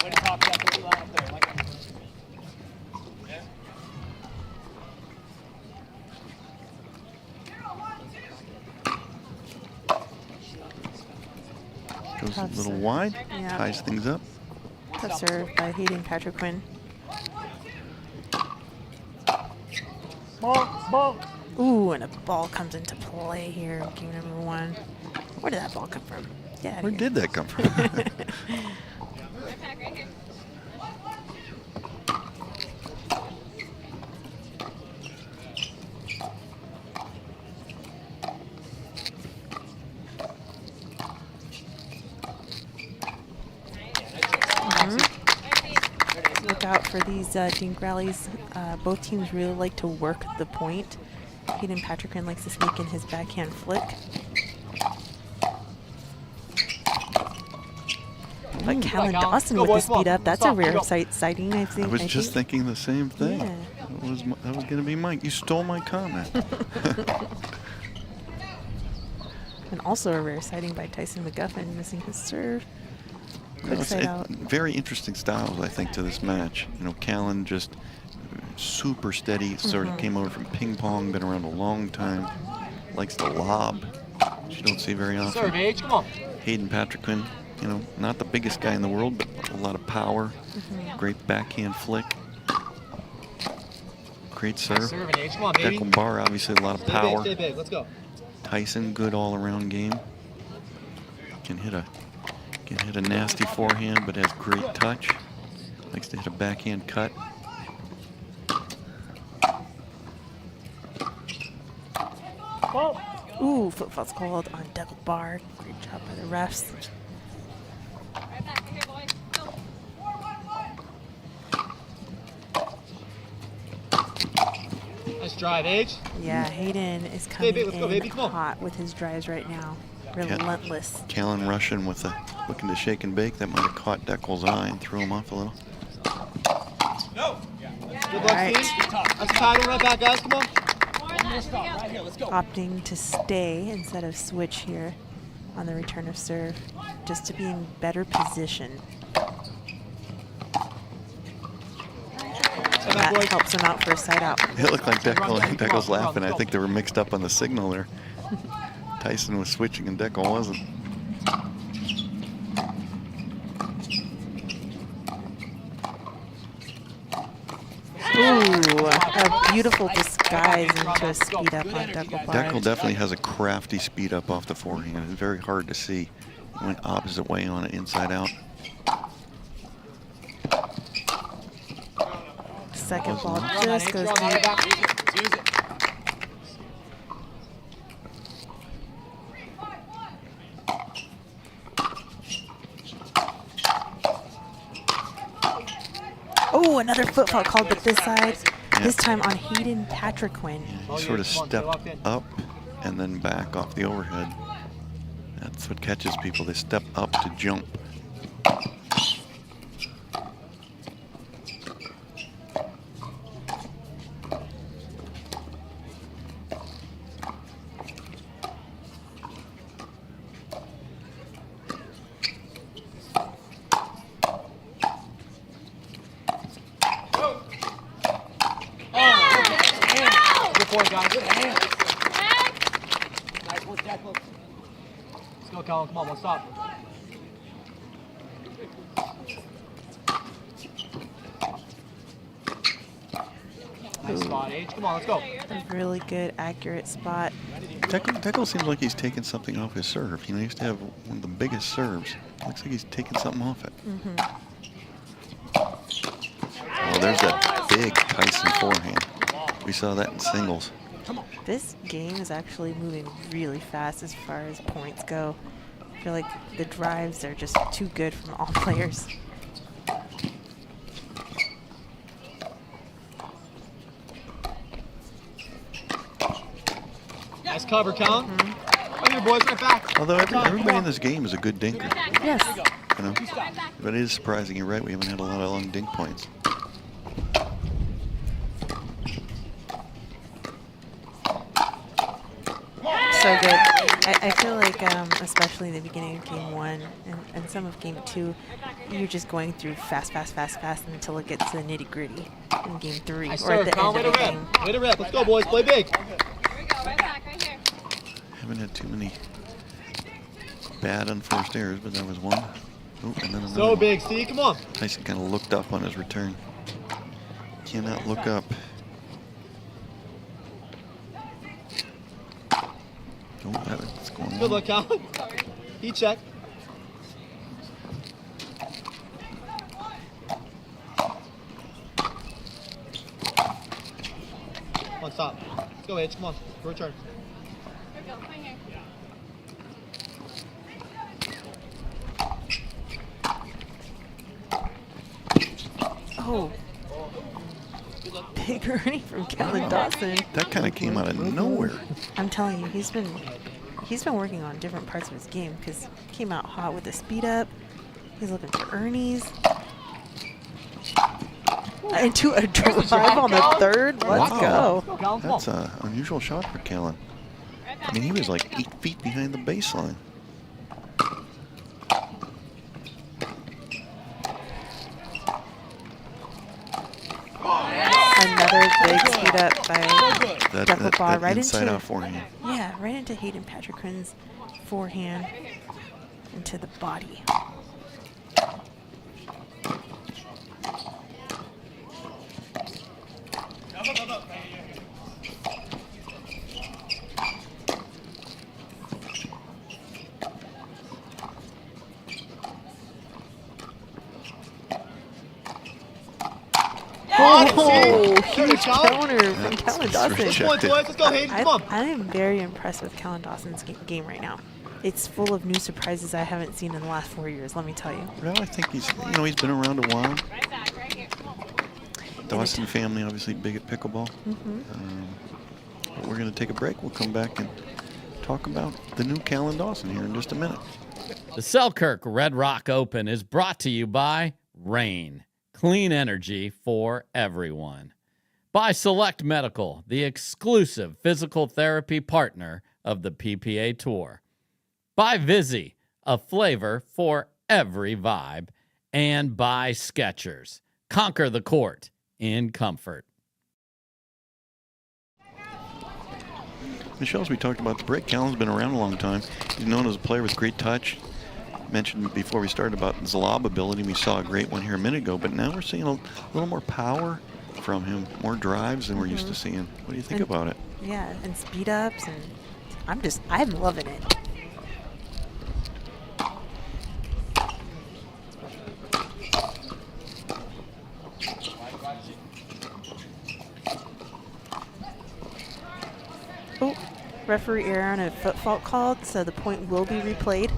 Way to top that little line up there. Like that. Yeah. Goes a little wide, Yeah. ties things up. Tough serve by Hayden Patriquin. Ball. Ooh, and a ball comes into play here. Game number 1. Where did that ball come from? Yeah. Where did that come from? Right back, right here. Look out for these dink rallies. Both teams really like to work the point. Hayden Patriquin likes to sneak in his backhand flick. But Collin Collin. Dawson Go, with the boys, come on. speed up, that's a Stop, rare go. sighting, I think. I was just thinking the same thing. Yeah. That was going to be Mike. You stole my comment. And also a rare sighting by Tyson McGuffin, missing his serve. Quick side out. Very interesting styles, I think, to this match. You know, Collin just super steady, sort of came over from ping pong, been around a long time, likes to lob, which you don't see very often. Serve, Age. Come on. Hayden Patrickman, you know, not the biggest guy in the world, but a lot of power. Great backhand flick. Great serve. Serve and Age. Come on, baby. Dekel Bar, obviously a lot of power. Stay big. Let's go. Tyson, good all-around game. Can hit a nasty forehand, but has great touch. Likes to hit a backhand cut. Ooh, foot fault's called on Dekel Bar. Great job by the refs. Right back, right here, boys. Go. Nice drive, Age. Yeah, Hayden is coming Baby, let's go, in baby, come on. hot with his drives right now. Relentless. Collin Russian with the looking to shake and bake. That might have caught Dekel's eye and threw him off a little. Good luck, Right. Steve. That's a paddle. Right back, guys. Come on. More of that. Here we go. Right here. Let's go. Opting to stay instead of switch here on the return of serve, just to be in better position. Step back, That boys. helps him out for a side out. It looked like Run, Dekel's run, laughing. I go. think they were mixed up on the signal there. Tyson was switching and Dekel wasn't. Ooh, a beautiful disguise into a speed up on Dekel Bar. Dekel definitely has a crafty speed up off the forehand. It's very hard to see. He went opposite way on it, inside out. Second ball Run, just Age. goes Run, right deep. back. Use it. Use it. Oh, another foot fault called, but this side, this time on Hayden Patrickman. He sort of stepped up and then back off the overhead. That's what catches people. They step up to jump. Good point, guys. Good hand. Nice work, Dekel. Let's go, Collin. Come on, won't stop. Nice spot, Age. Come on, let's go. A really good, accurate spot. Dekel seems like he's taking something off his serve. You know, he used to have one of the biggest serves. Looks like he's taking something off it. Oh, there's that big Tyson forehand. We saw that in singles. This game is actually moving really fast as far as points go. I feel like the drives are just too good from all players. Nice cover, Collin. Right here, boys. Right back. Although everybody in this game is a good dinker. Yes. You know, but it is surprising. You're right. We haven't had a lot of long dink points. So good. I feel like, especially in the beginning of game one and some of game two, you're just going through fast until it gets to the nitty gritty in game three Nice or at serve, the Collin. end Way of to the rip. game. Way to rip. Let's go, boys. Play big. Here we go. Right back, right here. Haven't had too many bad unforced errors, but that was one. Oh, and then another So one. big, Steve. Come on. Tyson kind of looked up on his return. Cannot look up. Oh, that's going Good on. luck, Collin. Heat check. Come on, stop. Let's go, Age. Come on. Return. Here we go. Right here. Oh. Big earning from Collin Dawson. That kind of came out of nowhere. I'm telling you, he's been working on different parts of his game because he came out hot with the speed up, He's looking for Ernie's. Into a drive on the third. Let's go. That's an unusual shot for Collin. I mean, he was like 8 feet behind the baseline. Another big speed up by That right inside into out forehand. Yeah, right into Hayden Patrickman's forehand into the body. Oh, huge counter from Collin Dawson. Let's go, Hayden. Come on. I am very impressed with Collin Dawson's game right now. It's full of new surprises I haven't seen in the last 4 years, let me tell you. Well, I think he's been around a while. Right back, right here. Dawson family, obviously big at pickleball. But we're going to take a break. We'll come back and talk about the new Collin Dawson here in just a minute. The Selkirk Red Rock Open is brought to you by Rain. Clean energy for everyone. By Select Medical, the exclusive physical therapy partner of the PPA Tour. By Vizzy, a flavor for every vibe. And by Skechers. Conquer the court in comfort. Michelle, as we talked about the break, Collin's been around a long time. He's known as a player with great touch. Mentioned before we started about his lob ability. We saw a great one here a minute ago, but now we're seeing a little more power from him, more drives than we're used to seeing. What do you think about it? Yeah, and speed ups, and I'm loving it. Oh, referee error on a foot fault called, so the point will be replayed.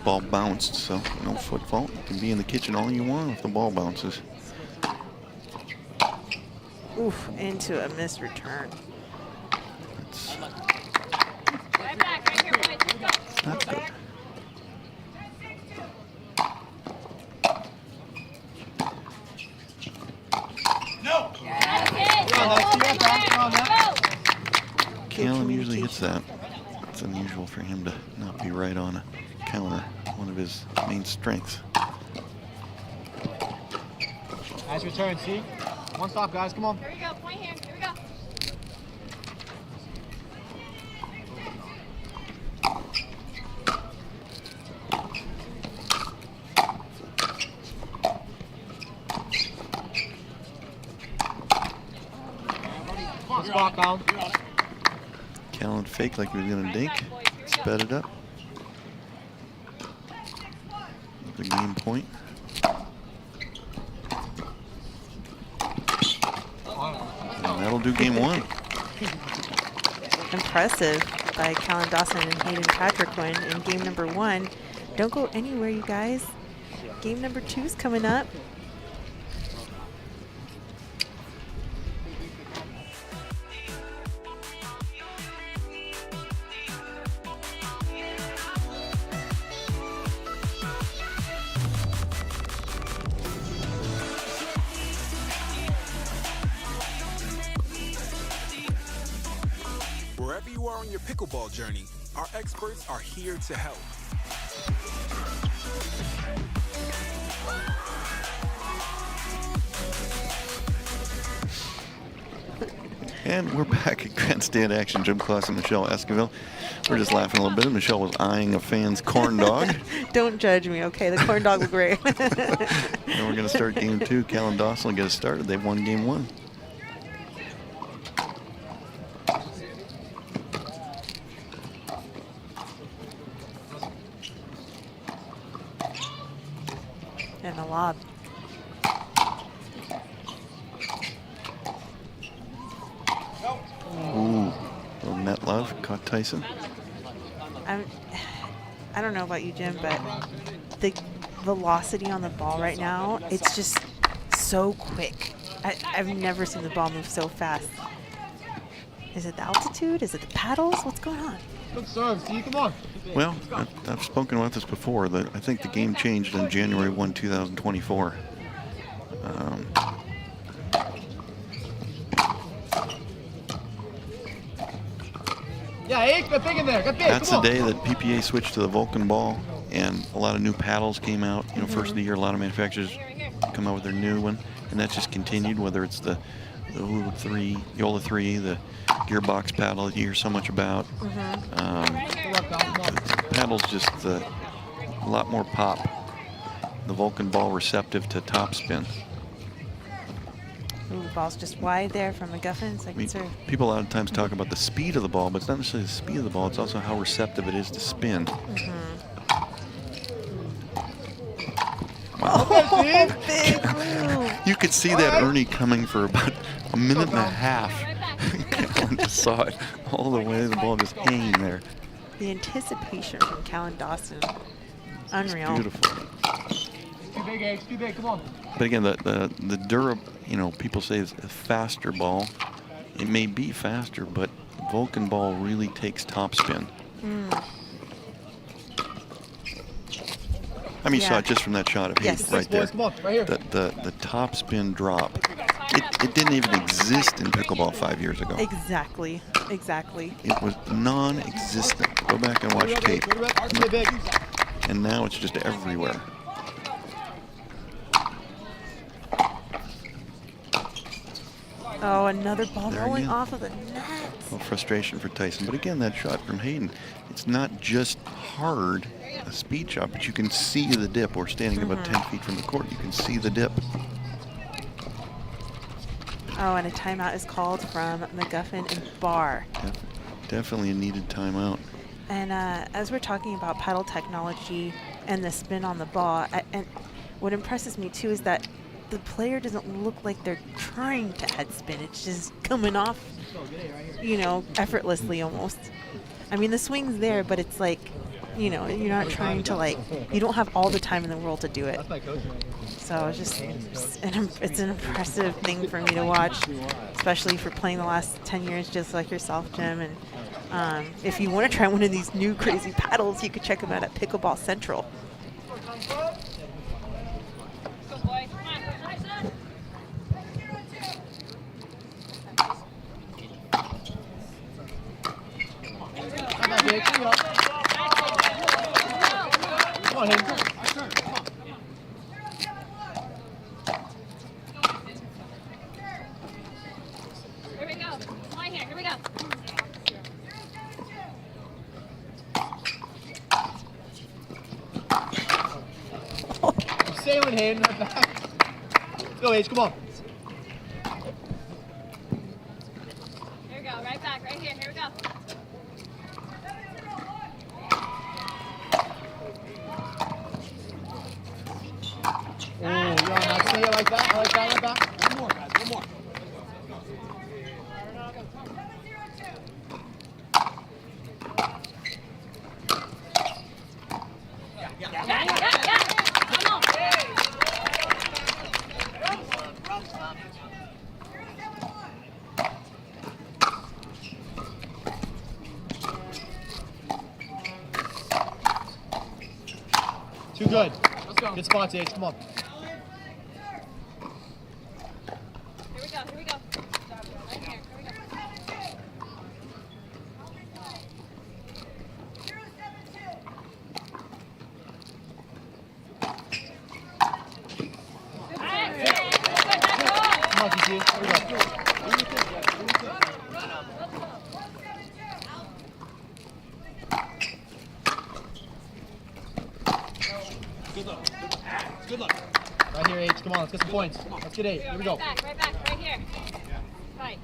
Ball bounced, so no foot fault. You can be in the kitchen all you want if the ball bounces. Oof, into a missed return. That's Right back, right here, boys. Let's go. not good. Collin usually hits that. It's unusual for him to not be right on a counter, one of his main strengths. Nice return, see? One stop, guys. Come on. Here we go, point here. Here we go. Spot down. Collin faked like he was going to dink. Sped it up. The game point. And that'll do game one. Impressive by Collin Dawson and Hayden Patrickman in game number 1. Don't go anywhere, you guys. Game number 2 is coming up. Wherever you are on your pickleball journey, our experts are here to help. And we're back at Grandstand Action. Jim Claus and Michelle Esquivel. We're just laughing a little bit. Michelle was eyeing a fan's corn dog. Don't judge me, okay? The corn dog was great. And we're going to start game 2. Collin Dawson will get us started. They've won game 1. And a lob. Ooh, little net love. Caught Tyson. I don't know about you, Jim, but the velocity on the ball right now, it's just so quick. I've never seen the ball move so fast. Is it the altitude? Is it the paddles? What's going on? Good serve, see, come on. Well, I've spoken about this before. That I think the game changed on January 1, 2024. Yeah, hey, got big in there, got big. That's the day that PPA switched to the Vulcan ball, and a lot of new paddles came out. You know, first of the year, a lot of manufacturers come out with their new one, and that's just continued. Whether it's the Yola 3, the gearbox paddle that you hear so much about. The paddle's just a lot more pop. The Vulcan ball receptive to topspin. Ooh, ball's just wide there from McGuffin. I mean, people a lot of times talk about the speed of the ball, but it's not necessarily the speed of the ball, it's also how receptive it is to spin. Wow. Big move. You could see that Ernie coming for about a minute and a half. I just saw it all the way, the ball just hanging there. The anticipation from Collin Dawson. Unreal. Beautiful. Too big, H, too big, come on. But again, the Dura, you know, people say it's a faster ball. It may be faster, but Vulcan ball really takes topspin. I mean, you saw it just from that shot of Hayden right there. Come on, right here. The topspin drop. It didn't even exist in pickleball 5 years ago. Exactly. It was non-existent. Go back and watch tape. And now it's just everywhere. Oh, another ball There rolling again. off of the net. Well, frustration for Tyson. But again, that shot from Hayden, it's not just hard, a speed shot, but you can see the dip. We're standing about 10 feet from the court. You can see the dip. Oh, and a timeout is called from McGuffin and Barr. Definitely a needed timeout. And as we're talking about paddle technology and the spin on the ball, and what impresses me too is that the player doesn't look like they're trying to add spin. It's just coming off, you know, effortlessly almost. I mean, the swing's there, but it's like, you know, you're not trying to, like, you don't have all the time in the world to do it. So it's just, it's an impressive thing for me to watch, especially for playing the last 10 years just like yourself, Jim. And if you want to try one of these new crazy paddles, you could check them out at Pickleball Central. Come on, Hayden. Here we go. Line here. Here we go. Sailing, Hayden. Right back. Let's go, H. Come on. Here we go. Right back. Right here. Here we go. Oh, you want to see it like that? I like that, like that. One more, guys. One more. Come on. Too good. Let's go. Good spots, H. Come on. Here we go. Here we go. Right here. Here we go. Come on, TC. Here we go. Good luck. Right here, H. Come on, let's get some points. Let's get 8. Here we go. Right back, right here. Right.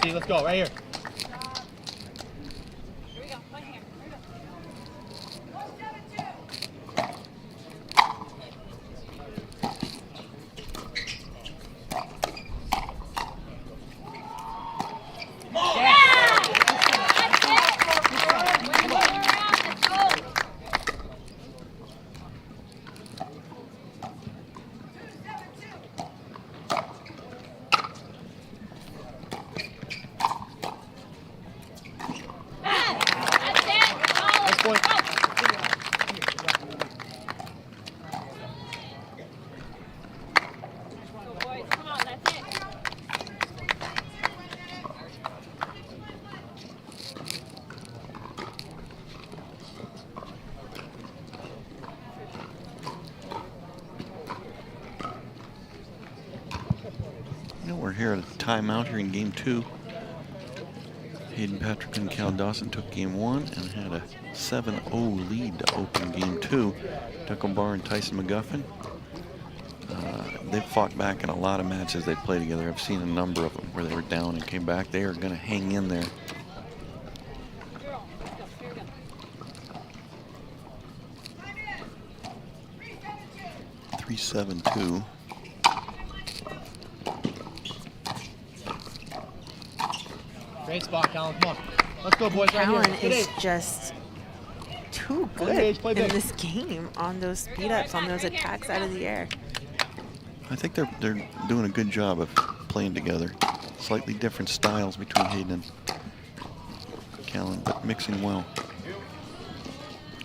D. Let's go. Right here. Here we go. One here. Here we go. We're here at a timeout here in game 2. Hayden Patrick and Cal Dawson took game 1 and had a 7-0 lead to open game 2. Dekel and Tyson McGuffin. They've fought back in a lot of matches they play together. I've seen a number of them where they were down and came back. They are going to hang in there. (3-7-2). Great spot, Collin. Come on. Let's go, boys. Collin right here. is just too good in this game on those speed ups, on those attacks out of the air. I think they're doing a good job of playing together. Slightly different styles between Hayden and Collin, but mixing well.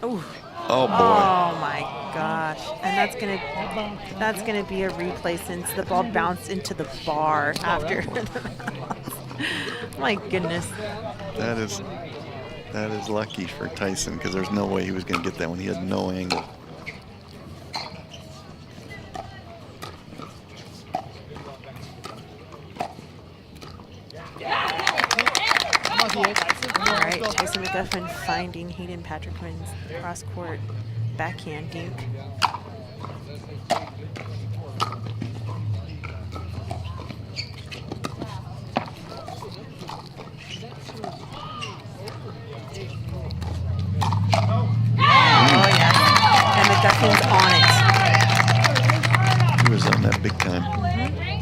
Ooh. Oh boy. Oh my gosh. And that's gonna be a replay since the ball bounced into the bar after. My goodness. That is lucky for Tyson because there's no way he was going to get that one. He had no angle. All right, Tyson McGuffin finding Hayden Patrickman's cross-court backhand dink. McGuffin's on it. He was on that big time.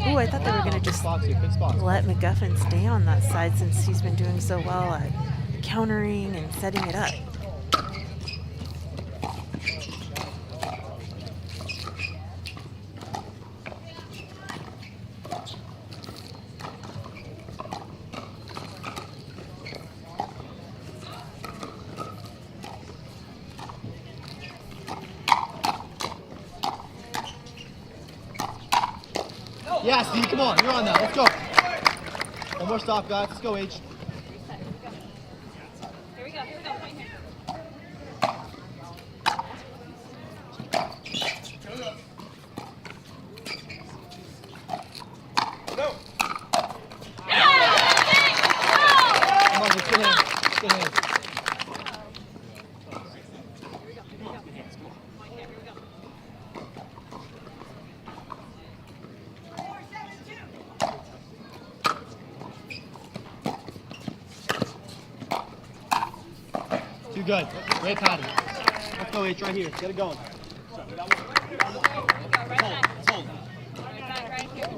Ooh, I thought they were going to just let McGuffin stay on that side since he's been doing so well at countering and setting it up. Yeah, Steve, come on. You're on that. Let's go. One more stop, guys. Let's go, H. Here we go. Here we go. Point here. Come on, let's get in. Let's get in. Too good. Great pattern. Let's go, H, right here. Get it going. Right back. Right back, right here.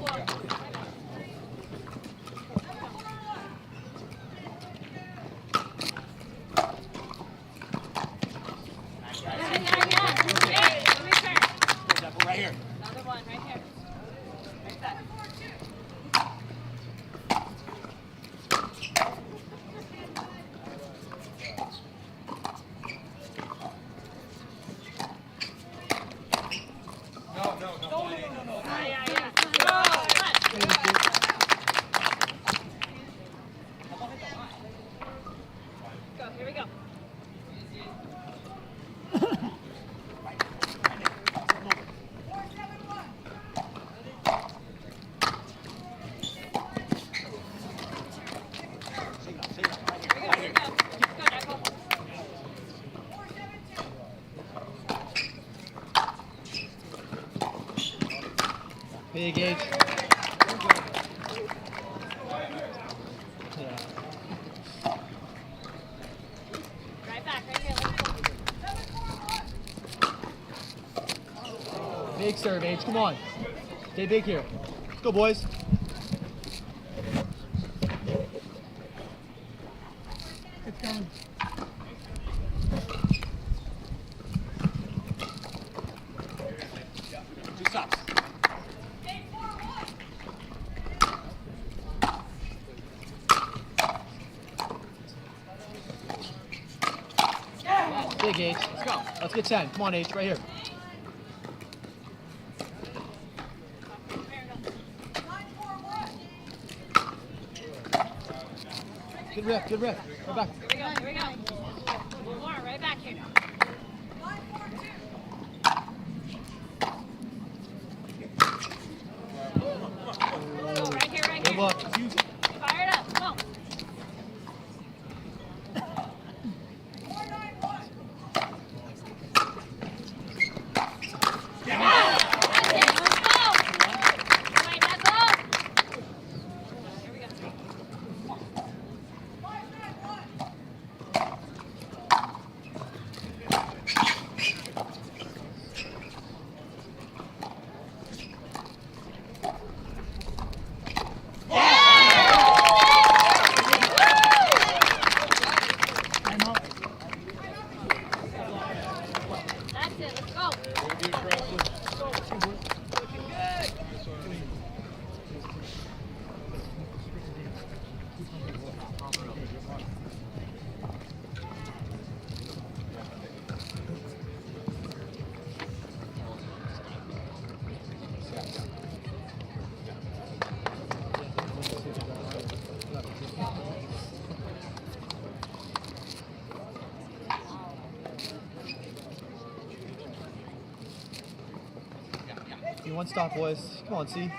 Right here. Another one, right here. Right back. Go, here we go. Big H. big serve, H. Come on. Stay big here. Let's go, boys. It's going. Two stops. Big H. Let's go. Let's get 10. Come on, H. Right here. Good rip. Good rip. Right back. Here we go. Here we go. One more. Right back here. Right here. Right Good here. luck. Fire it up. Come on. One stop, boys. Come on, C.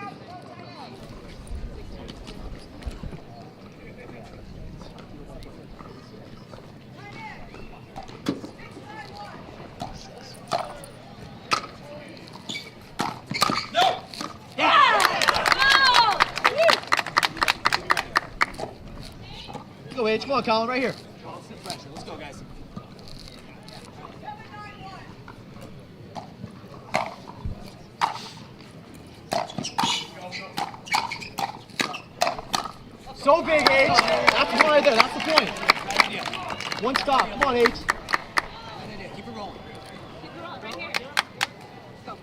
Go, H. Come on, Collin, right here. Let's go, guys. So big, H. That's the point right there. That's the point. One stop. Come on, H. Keep it rolling. Keep it rolling. Right here. Go.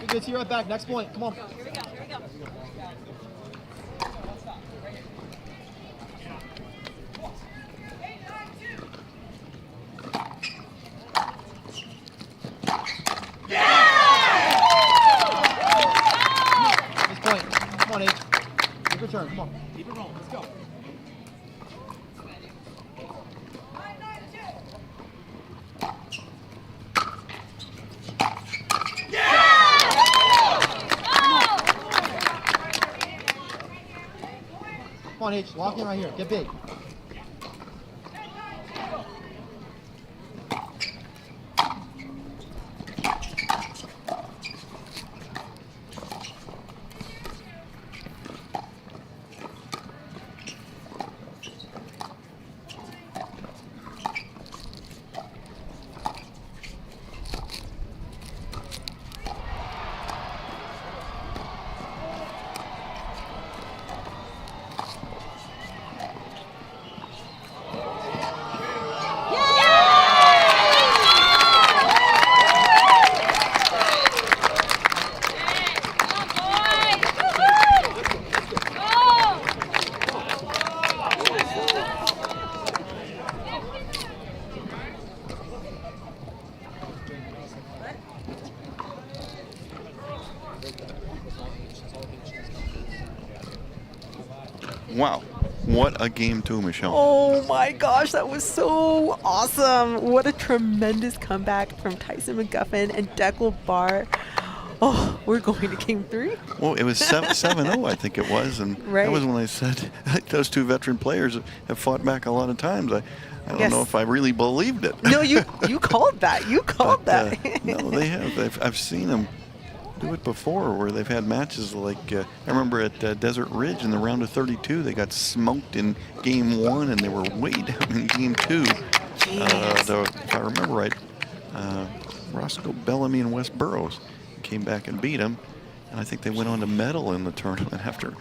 Good, see you right back. Next point. Come on. Here we go. Here we go. Next point. Come on, H. Take your turn. Come on. Keep it rolling. Let's go. Come on, H. Lock in right here. Get big. Wow. What a game too, Michelle. Oh my gosh, that was so awesome. What a tremendous comeback from Tyson McGuffin and Dekel Bar. Oh, we're going to game 3? Well, it was 7-0, I think it was, and that was when I said those two veteran players have fought back a lot of times. I don't know if I really believed it. No, you called that. You called that. No, they have. I've seen them do it before, where they've had matches like I remember at Desert Ridge in the round of 32, they got smoked in game 1, and they were way down in game 2. Though, if I remember right, Roscoe Bellamy and West Burroughs came back and beat them, and I think they went on to medal in the tournament after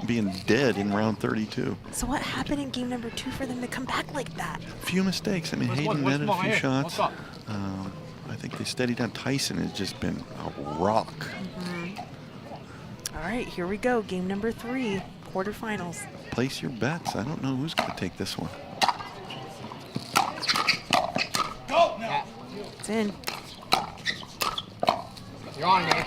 being dead in round 32. So what happened in game number 2 for them to come back like that? A few mistakes. I mean, Hayden netted a few shots. I think they steadied on. Tyson has just been a rock. All right, here we go. Game number 3, quarterfinals. Place your bets. I don't know who's going to take this one. Go now. It's in. You're on, Nate.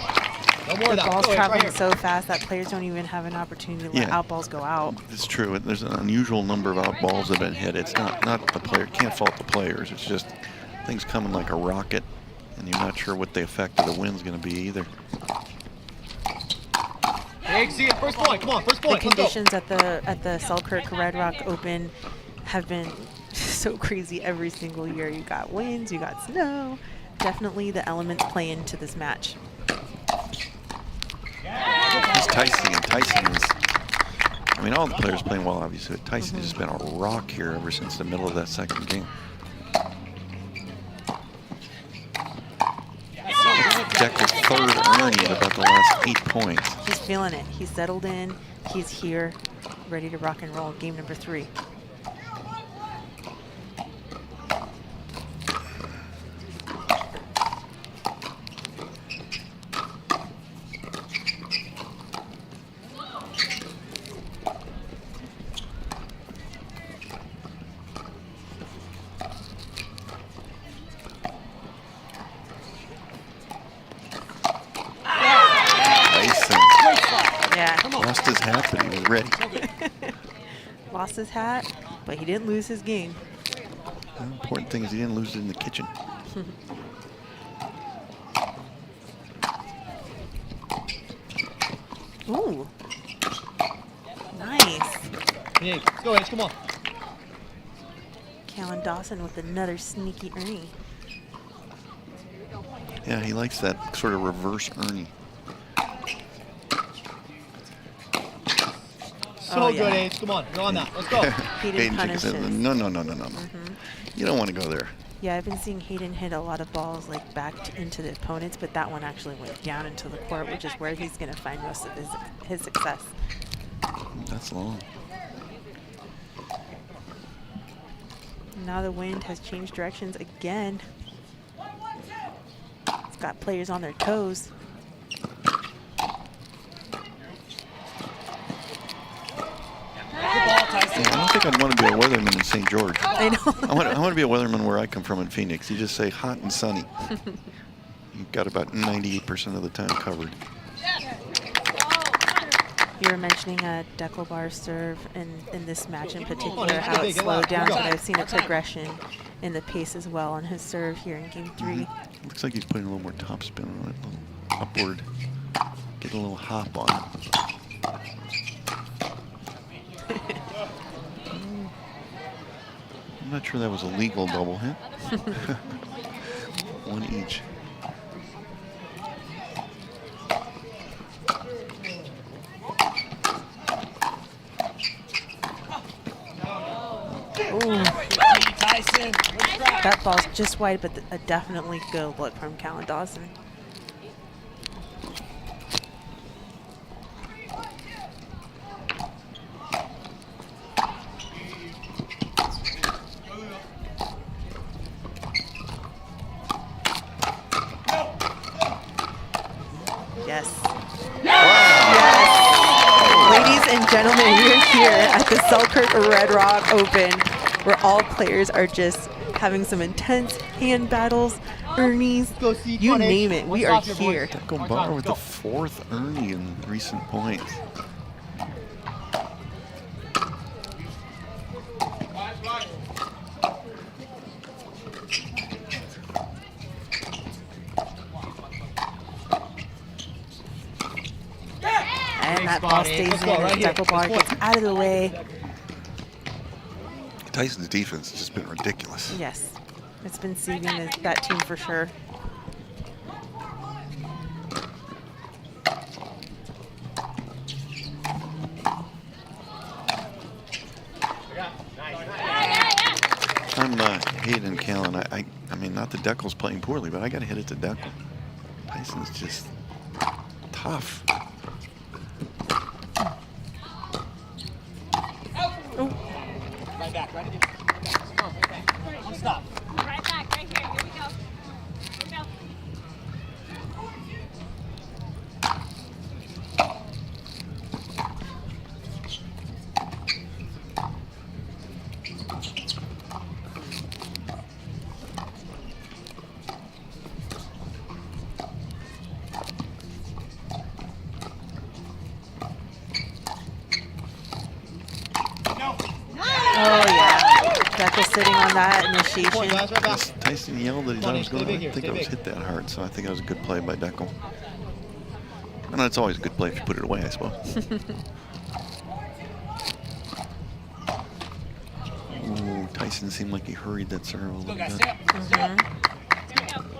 No more of The that. ball's Go, traveling right so fast that players don't even have an opportunity to let out balls go out. It's true. There's an unusual number of out balls that have been hit. It's not the player. Can't fault the players. It's just things coming like a rocket, and you're not sure what the effect of the wind's going to be either. Hey, see it. First point. Come on, first point. The conditions at the Selkirk Red Rock Open have been so crazy every single year. You got winds, you got snow. Definitely the elements play into this match. It's Tyson, and Tyson is, I mean, all the players playing well, obviously, but Tyson has been a rock here ever since the middle of that second game. Dekel's third earning at about the last 8 points. He's feeling it. He's settled in. He's here, ready to rock and roll. Game number 3. Lost his hat, but he was ready. Lost his hat, but he didn't lose his game. The important thing is he didn't lose it in the kitchen. Ooh. Nice. Hey, go ahead, come on. Collin Dawson with another sneaky Ernie. Yeah, he likes that sort of reverse Ernie. So good, Ace. Come on, you're on that. Let's go. Hayden punishes. No. You don't want to go there. Yeah, I've been seeing Hayden hit a lot of balls like back into the opponents, but that one actually went down into the court, which is where he's going to find most of his success. That's long. Now the wind has changed directions again. It's got players on their toes. Yeah, I don't think I'd want to be a weatherman in St. George. I know. I want to be a weatherman where I come from in Phoenix. You just say hot and sunny. You've got about 98% of the time covered. You were mentioning a Dekel bar serve in this match in particular, how it slowed down, but I've seen a progression in the pace as well on his serve here in game 3. Looks like he's putting a little more topspin on it, a little upward, getting a little hop on it. I'm not sure that was a legal double hit. One each. Ooh. Tyson. That ball's just wide, but a definitely good look from Collin Dawson. Yes. Ladies and gentlemen, we are here at the Selkirk Red Rock Open, where all players are just having some intense hand battles, Ernies, you name it. We are here. Dekel bar with the 4th Ernie in recent points. Ball stays in, and Dekel gets out of the way. Tyson's defense has just been ridiculous. Yes, it's been saving that team for sure. I'm Hayden Callan. I mean, not that Dekel's playing poorly, but I got to hit it to Dekel. Tyson's just tough. Right back, right again. Right back. Don't stop. Right back, right here. Here we go. Here we go. Oh yeah, Dekel sitting on that initiation. Yes, Tyson yelled that he thought it was going to. I think I was hit that hard, so I think that was a good play by Dekel. And it's always a good play if you put it away, I suppose. Ooh, Tyson seemed like he hurried that serve a little bit.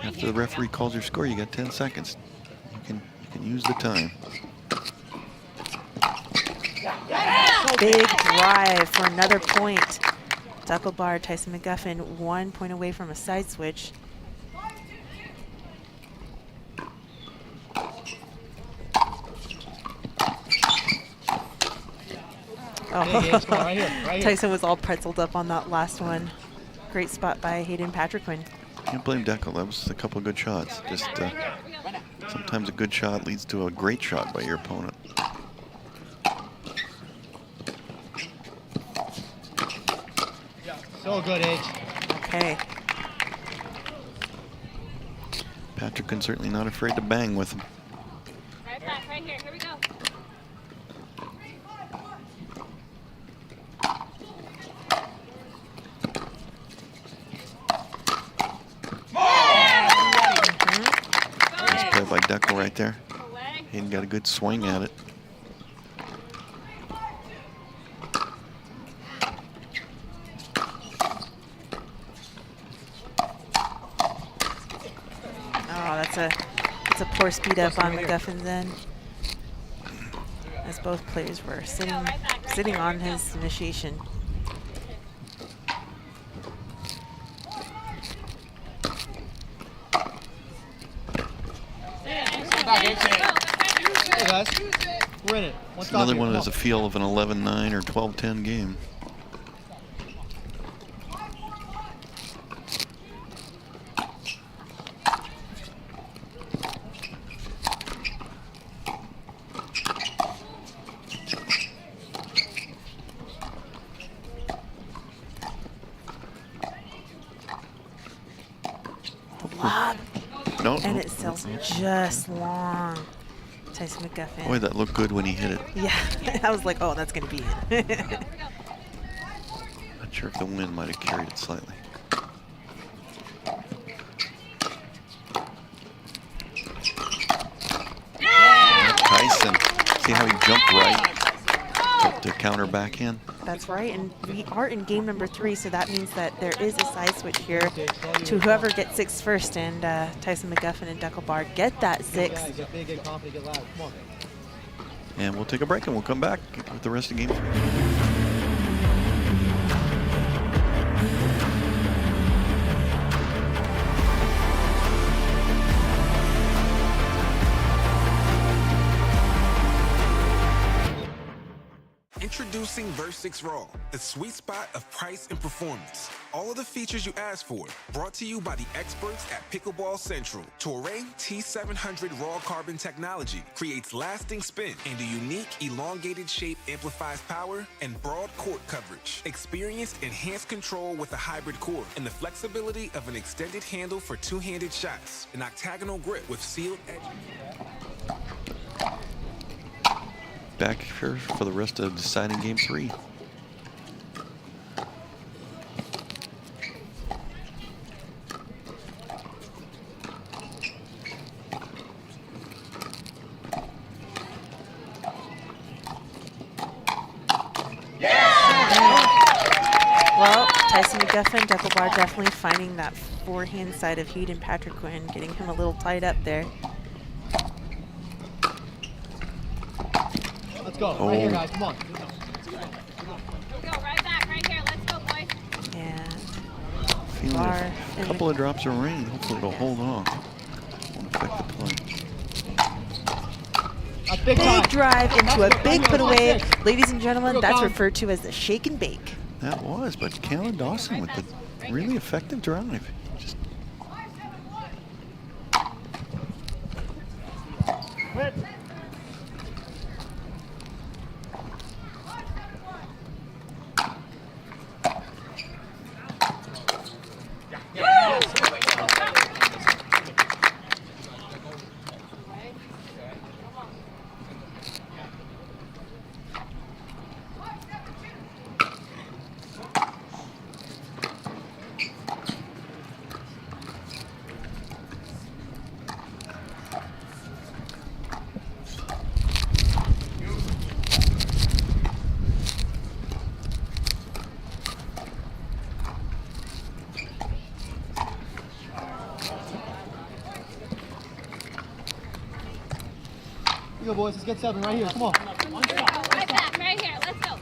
After the referee calls your score, you got 10 seconds. You can use the time. Big drive for another point. Dekel, Tyson McGuffin 1 point away from a side switch. Oh. Tyson was all pretzeled up on that last one. Great spot by Hayden Patriquin. Can't blame Dekel. That was a couple of good shots. Just sometimes a good shot leads to a great shot by your opponent. So good, H. Okay. Patriquin certainly not afraid to bang with him. Right back, right here. Here we go. Nice play by Dekel right there. Hayden got a good swing at it. It's a poor speed up on McGuffin's end, as both players were sitting on his initiation. Hey guys, we're in it. It's another one that has a feel of an 11-9 or 12-10 game. And it sails just long. Tyson McGuffin. Boy, that looked good when he hit it. Yeah, I was like, oh, that's going to be it. Not sure if the wind might have carried it slightly. Tyson, see how he jumped right to counter backhand? That's right, and we are in game number 3, so that means that there is a side switch here to whoever gets 6 first, and Tyson McGuffin and Dekel get that 6. And we'll take a break and we'll come back with the rest of game 3. Introducing Versix Raw, the sweet spot of price and performance. All of the features you asked for, brought to you by the experts at Pickleball Central. Toray T700 Raw Carbon technology creates lasting spin, and a unique elongated shape amplifies power and broad court coverage. Experience enhanced control with a hybrid core and the flexibility of an extended handle for two-handed shots. An octagonal grip with sealed edge. Back here for the rest of deciding game 3. Tyson McGuffin, Dekel bar definitely finding that forehand side of Hayden Patriquin, getting him a little tied up there. Let's go. Right here, guys. Come on. Go, right back, right here. Let's go, boys. And Feeling bar a couple of drops of rain. Hopefully it'll hold on. Won't affect the play. A big big drive into a big put away. Six. Ladies and gentlemen, Go, that's Collin. referred to as the shake and bake. That was, but Collin Dawson with the really effective drive. Just Here you go, boys. Let's get 7 right here. Come on. Right back, right here. Let's go.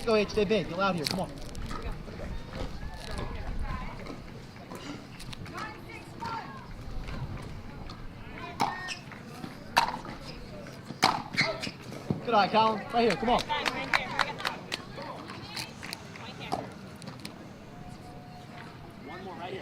Let's go, H. Stay big. Get loud here. Come on. Good eye, Collin. Right here. Come on. One more right here.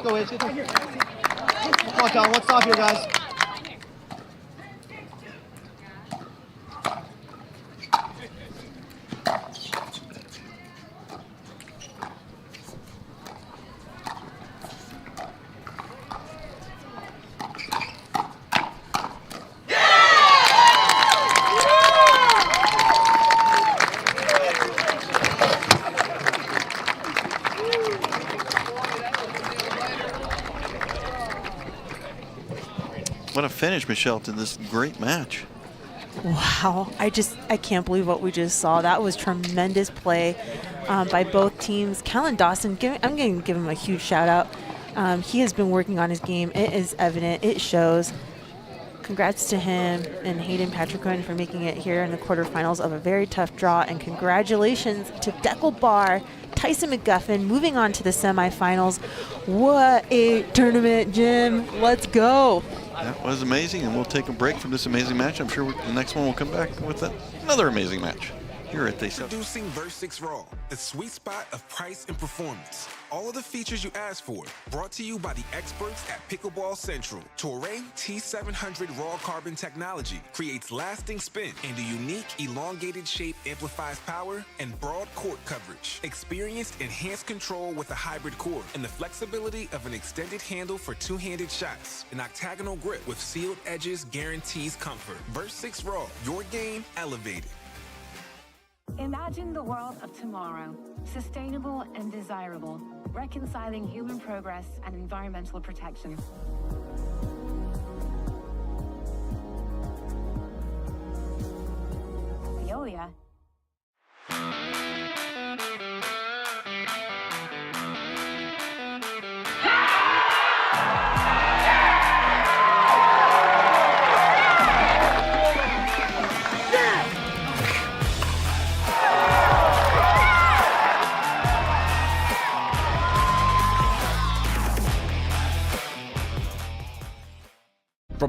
Let's go, H. Get there. Come on, Collin. Let's stop here, guys. what a finish, Michelle, to this great match. Wow, I can't believe what we just saw. That was tremendous play by both teams. Collin Dawson, I'm going to give him a huge shout out. He has been working on his game. It is evident. It shows. Congrats to him and Hayden Patriquin for making it here in the quarterfinals of a very tough draw. And congratulations to Dekel bar, Tyson McGuffin, moving on to the semifinals. What a tournament, Jim. Let's go. That was amazing, and we'll take a break from this amazing match. I'm sure the next one will come back with another amazing match here at the Introducing Verse 6 Raw, the sweet spot of price and performance. All of the features you asked for, brought to you by the experts at Pickleball Central. Toray T700 Raw Carbon technology creates lasting spin, and a unique elongated shape amplifies power and broad court coverage. Experience enhanced control with a hybrid core and the flexibility of an extended handle for two-handed shots. An octagonal grip with sealed edges guarantees comfort. Verse 6 Raw, your game elevated. Imagine the world of tomorrow, sustainable and desirable, reconciling human progress and environmental protection. Veolia.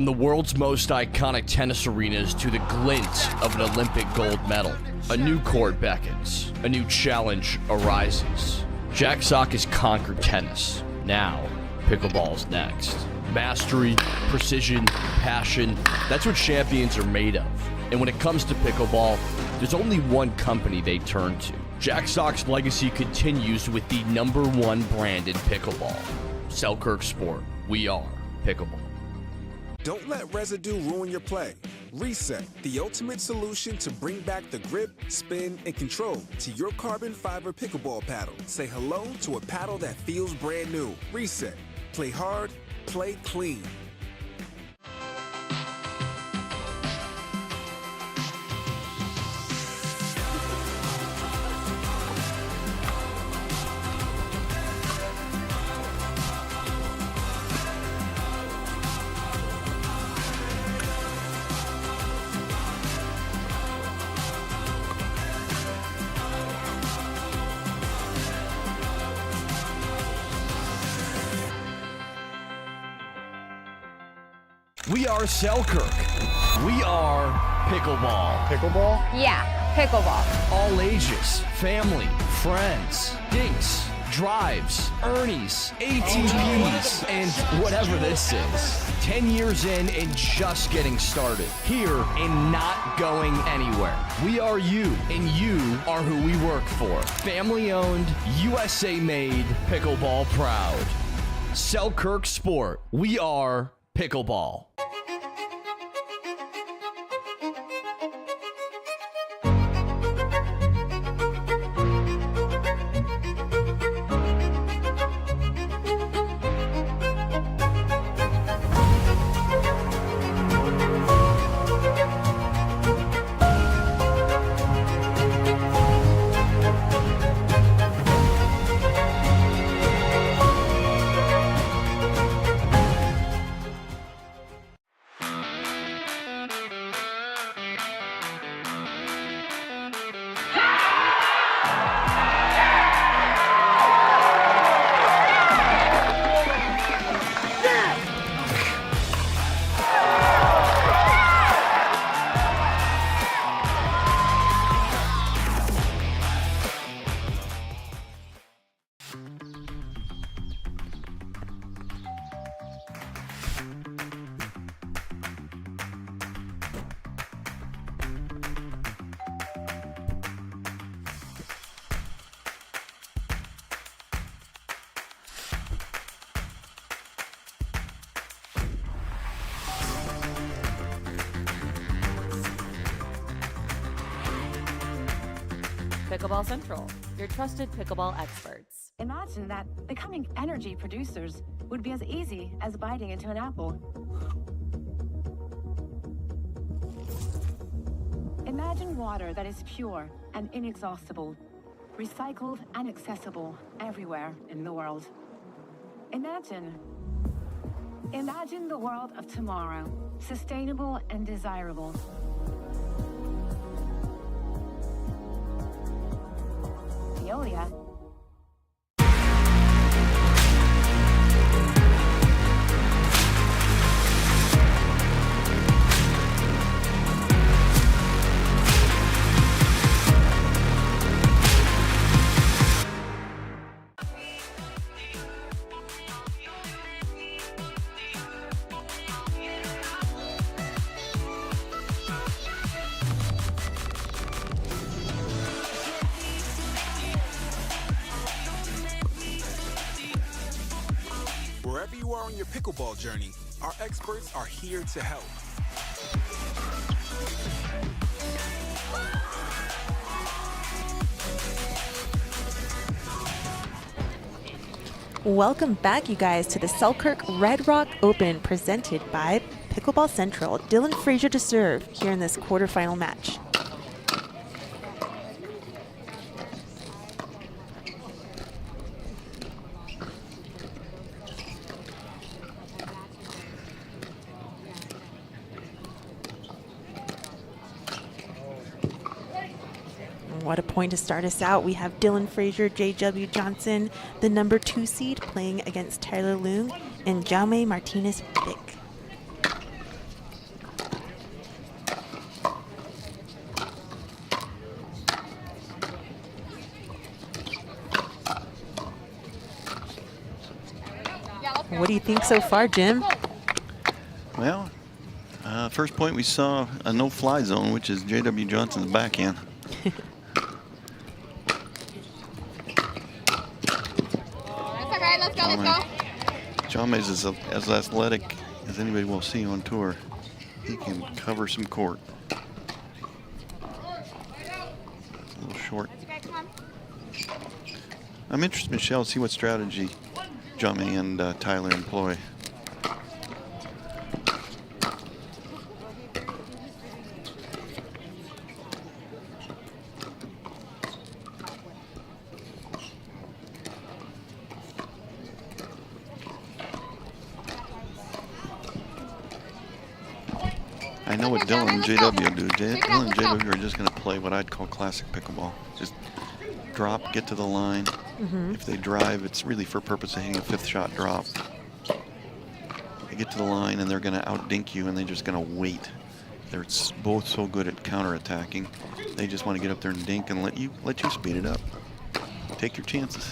From the world's most iconic tennis arenas to the glint of an Olympic gold medal, a new court beckons, a new challenge arises. Jack Sock has conquered tennis. Now, pickleball's next. Mastery, precision, passion, that's what champions are made of. And when it comes to pickleball, there's only one company they turn to. Jack Sock's legacy continues with the #1 brand in pickleball. Selkirk Sport. We are pickleball. Don't let residue ruin your play. Reset, the ultimate solution to bring back the grip, spin, and control to your carbon fiber pickleball paddle. Say hello to a paddle that feels brand new. Reset. Play hard, play clean. We are Selkirk. We are pickleball. Pickleball? Yeah, pickleball. All ages, family, friends, dinks, drives, Ernies, ATVs, and whatever this is. 10 years in and just getting started. Here and not going anywhere. We are you, and you are who we work for. Family owned, USA made, pickleball proud. Selkirk Sport. We are pickleball. Pickleball Central, your trusted pickleball experts. Imagine that becoming energy producers would be as easy as biting into an apple. Imagine water that is pure and inexhaustible, recycled and accessible everywhere in the world. Imagine the world of tomorrow, sustainable and desirable. Veolia. Wherever you are on your pickleball journey, our experts are here to help. Welcome back, you guys, to the Selkirk Red Rock Open presented by Pickleball Central. Dylan Frazier to serve here in this quarterfinal match. What a point to start us out. We have Dylan Frazier, J.W. Johnson, the #2 seed, playing against Tyler Leung and Jaume Martinez Bick. What do you think so far, Jim? Well, first point we saw a no-fly zone, which is J.W. Johnson's backhand. That's all right. Let's go. Let's go. John Mays is as athletic as anybody will see on tour. He can cover some court. A little short. I'm interested, Michelle, to see what strategy John May and Tyler employ. I know what Dylan and JW do. Dylan and JW are just going to play what I'd call classic pickleball. Just drop, get to the line. If they drive, it's really for purpose of hitting a fifth shot drop. They get to the line and they're going to outdink you, and they're just going to wait. They're both so good at counterattacking. They just want to get up there and dink and let you speed it up. Take your chances.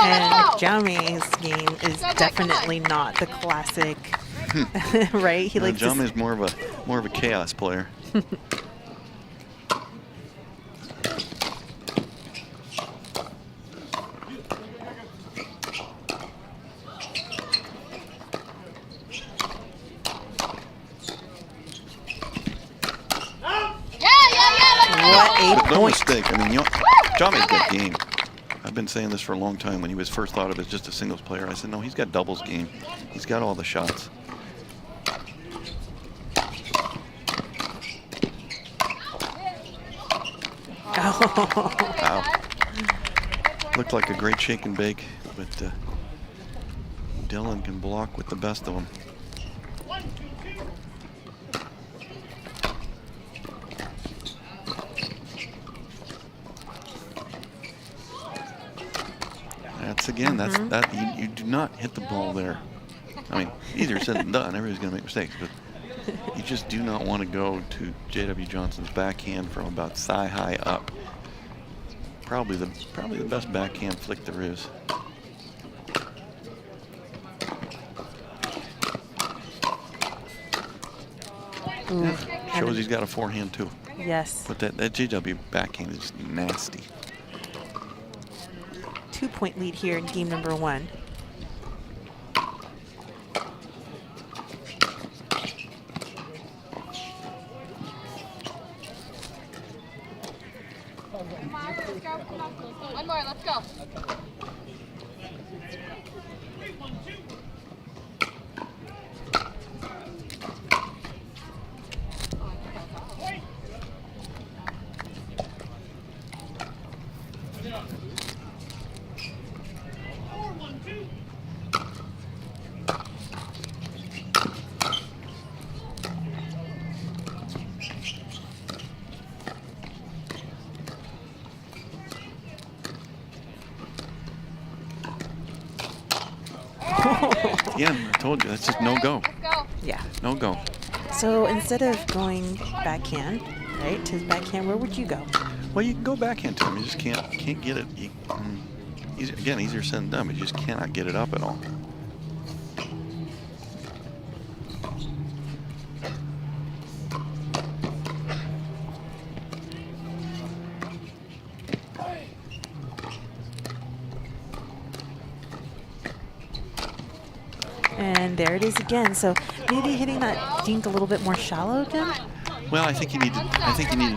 And Jaume's game is definitely not the classic, right? He likes Jaume is more of a chaos player. What a No point. mistake. I mean, Jaume's got game. I've been saying this for a long time. When he was first thought of as just a singles player, I said, no, he's got doubles game. He's got all the shots. Wow. Looked like a great shake and bake, but Dylan can block with the best of them. You do not hit the ball there. I mean, easier said than done. Everybody's going to make mistakes, but you just do not want to go to J.W. Johnson's backhand from about thigh high up. Probably the best backhand flick there is. Shows he's got a forehand too. Yes. But that JW backhand is nasty. 2-point lead here in game number 1. One more, let's go. Yeah, I told you, that's just no go. Yeah. No go. So instead of going backhand, right, to his backhand, where would you go? Well, you can go backhand to him. You just can't get it. Again, easier said than done, but you just cannot get it up at all. And there it is again. So maybe hitting that dink a little bit more shallow, Jim? Well, I think you need to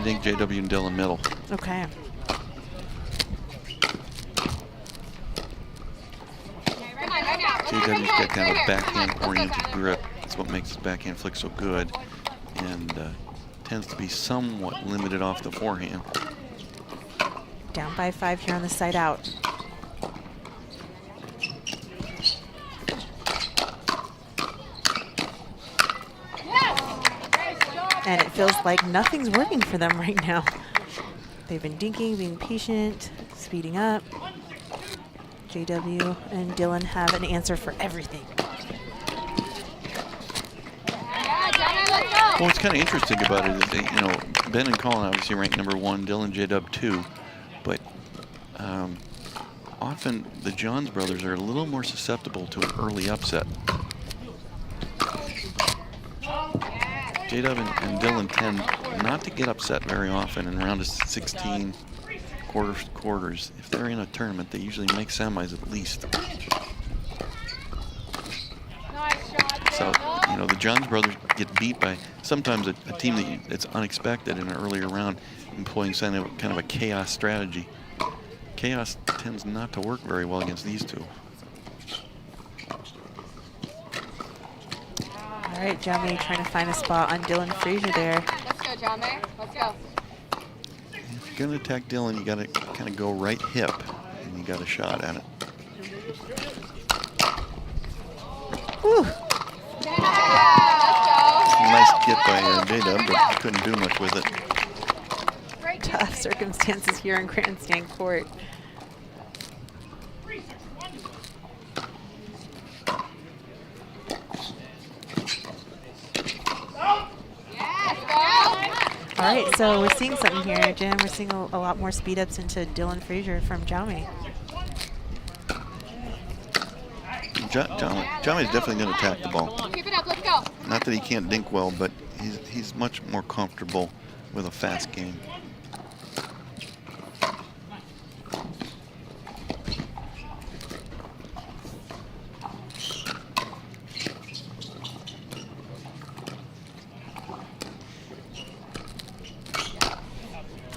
dink JW and Dylan middle. Okay. JW's got kind of a backhand-oriented grip. That's what makes his backhand flick so good, and tends to be somewhat limited off the forehand. Down by 5 here on the side out. And it feels like nothing's working for them right now. They've been dinking, being patient, speeding up. JW and Dylan have an answer for everything. Well, what's kind of interesting about it is that, you know, Ben and Collin obviously ranked number 1, Dylan J-Dub 2, but often the Johns brothers are a little more susceptible to an early upset. J-Dub and Dylan tend not to get upset very often in round of 16, quarters. If they're in a tournament, they usually make semis at least. So, you know, the Johns brothers get beat by sometimes a team that's unexpected in an earlier round, employing kind of a chaos strategy. Chaos tends not to work very well against these two. All right, Jaume trying to find a spot on Dylan Frazier there. Let's go, Jaume. Let's go. If you're going to attack Dylan, you got to kind of go right hip, and you got a shot at it. Whew. Nice get by J-Dub, but he couldn't do much with it. Tough circumstances here in Grandstand Court. All right, so we're seeing something here, Jim. We're seeing a lot more speed ups into Dylan Frazier from Jaume. Jaume is definitely going to attack the ball. Keep it up, let's go. Not that he can't dink well, but he's much more comfortable with a fast game.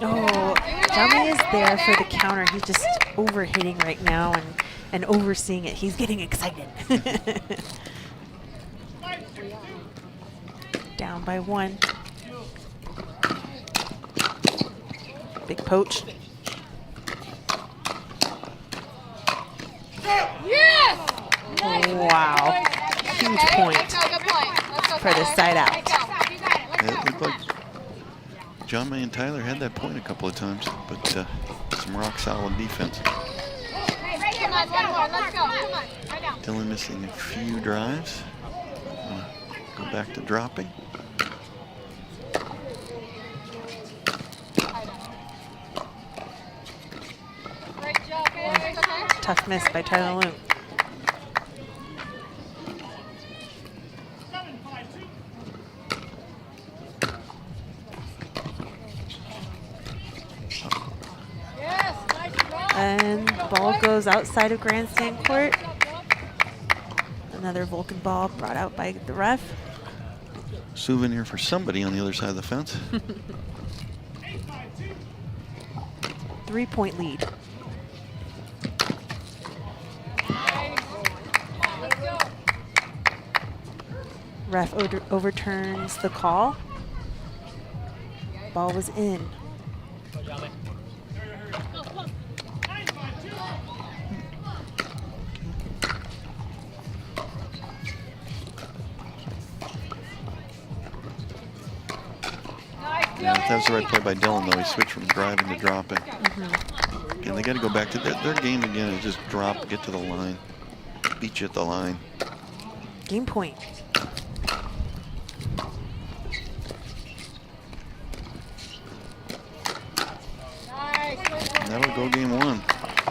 Oh, Jaume is there for the counter. He's just overhitting right now and overseeing it. He's getting excited. Down by 1. Big poach. Yes! Wow. Huge point for the side out. It looked like Jaume and Tyler had that point a couple of times, but some rock solid defense. Come on, one more, let's go. Come on, right now. Dylan missing a few drives. Go back to dropping. Great job, guys. Okay. Tough miss by Tyler Loom. And the ball goes outside of Grandstand Court. Another Vulcan ball brought out by the ref. Souvenir for somebody on the other side of the fence. 3-point lead. Ref overturns the call. Ball was in. Yeah, that was the right play by Dylan, though. He switched from driving to dropping. And they got to go back to their game again is just drop, get to the line, beat you at the line. Game point. And that'll go game 1.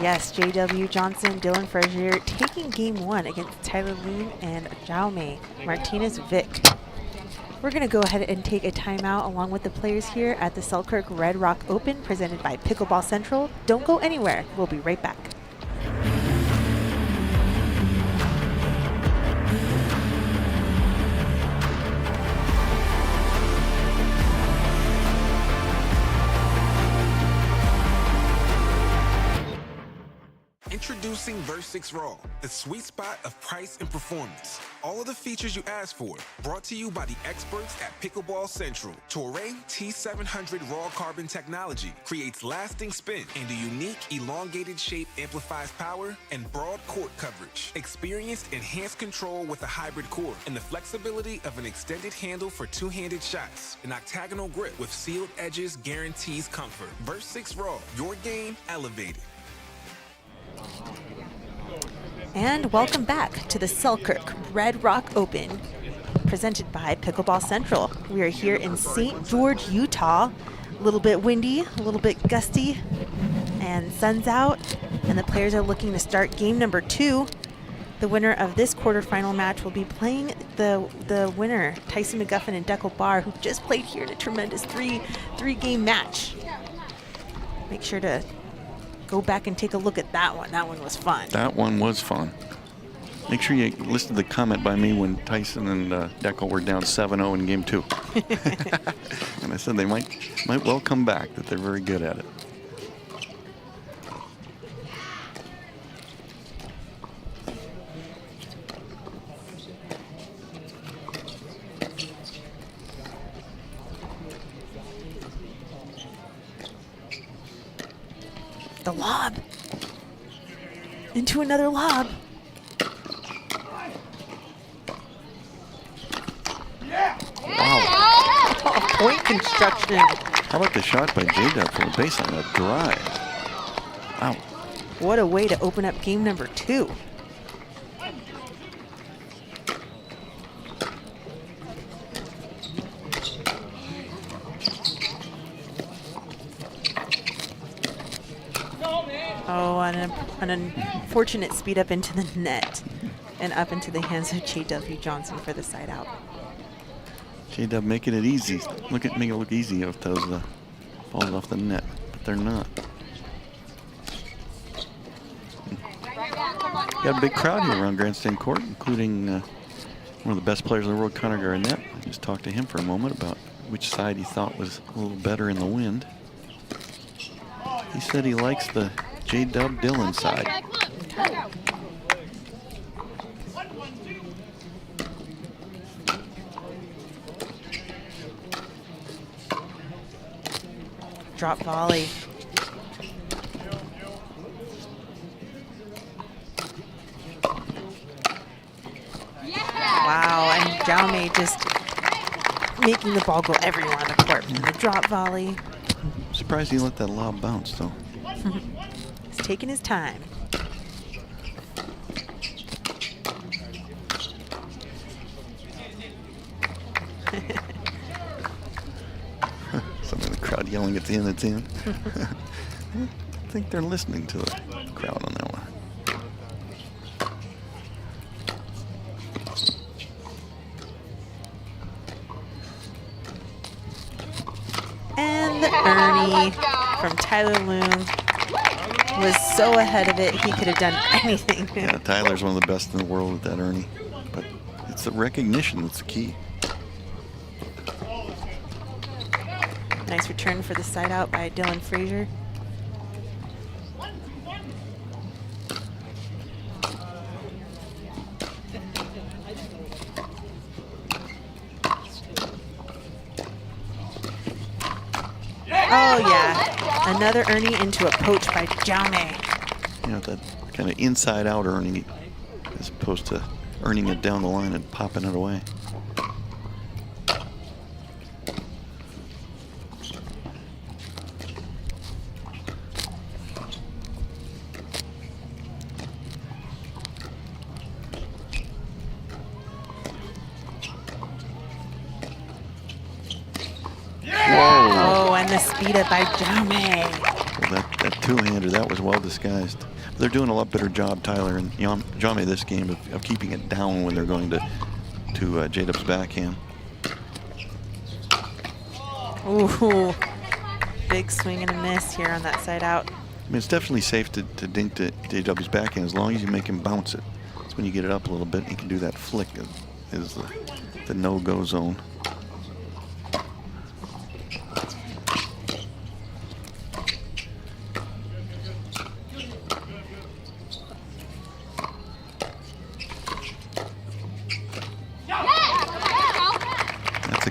Yes, JW Johnson, Dylan Frazier taking game 1 against Tyler Loon and Jaume Martinez Vic. We're going to go ahead and take a timeout along with the players here at the Selkirk Red Rock Open presented by Pickleball Central. Don't go anywhere. We'll be right back. Introducing Verse 6 Raw, the sweet spot of price and performance. All of the features you asked for, brought to you by the experts at Pickleball Central. Toray T700 Raw Carbon technology creates lasting spin, and a unique elongated shape amplifies power and broad court coverage. Experience enhanced control with a hybrid core and the flexibility of an extended handle for two-handed shots. An octagonal grip with sealed edges guarantees comfort. Verse 6 Raw, your game elevated. And welcome back to the Selkirk Red Rock Open, presented by Pickleball Central. We are here in St. George, Utah. A little bit windy, a little bit gusty, and sun's out, and the players are looking to start game number 2. The winner of this quarterfinal match will be playing the winner, Tyson McGuffin and Dekel, who just played here in a tremendous three-game match. Make sure to go back and take a look at that one. That one was fun. That one was fun. Make sure you listen to the comment by me when Tyson and Dekel were down 7-0 in game 2. And I said they might well come back, that they're very good at it. The lob. Into another lob. Wow. Oh, point construction. How about the shot by J-Dub from the baseline, a drive? Wow. What a way to open up game number 2. Oh, an unfortunate speed up into the net and up into the hands of J.W. Johnson for the side out. J-Dub making it easy. Making it look easy if those balls off the net, but they're not. Got a big crowd here around Grandstand Court, including one of the best players in the world, Garnett. I just talked to him for a moment about which side he thought was a little better in the wind. He said he likes the J-Dub Dillon side. Drop volley. Wow, and Jaume just making the ball go everywhere on the court. From the drop volley. I'm surprised he let that lob bounce, though. He's taking his time. Some of the crowd yelling at the end of the 10. I think they're listening to the crowd on that one. And the Ernie from Tyler Loom was so ahead of it, he could have done anything. Yeah, Tyler's one of the best in the world at that Ernie. But it's the recognition that's the key. Nice return for the side out by Dylan Frazier. Oh yeah, another Ernie into a poach by Jaume. You know, that kind of inside out Ernie as opposed to earning it down the line and popping it away. The speed up by Jaume. Well, that two-hander, that was well disguised. They're doing a lot better job, Tyler and Jaume, this game of keeping it down when they're going to J-Dub's backhand. Ooh, big swing and a miss here on that side out. I mean, it's definitely safe to dink to J-W's backhand as long as you make him bounce it. It's when you get it up a little bit, you can do that flick is the no-go zone.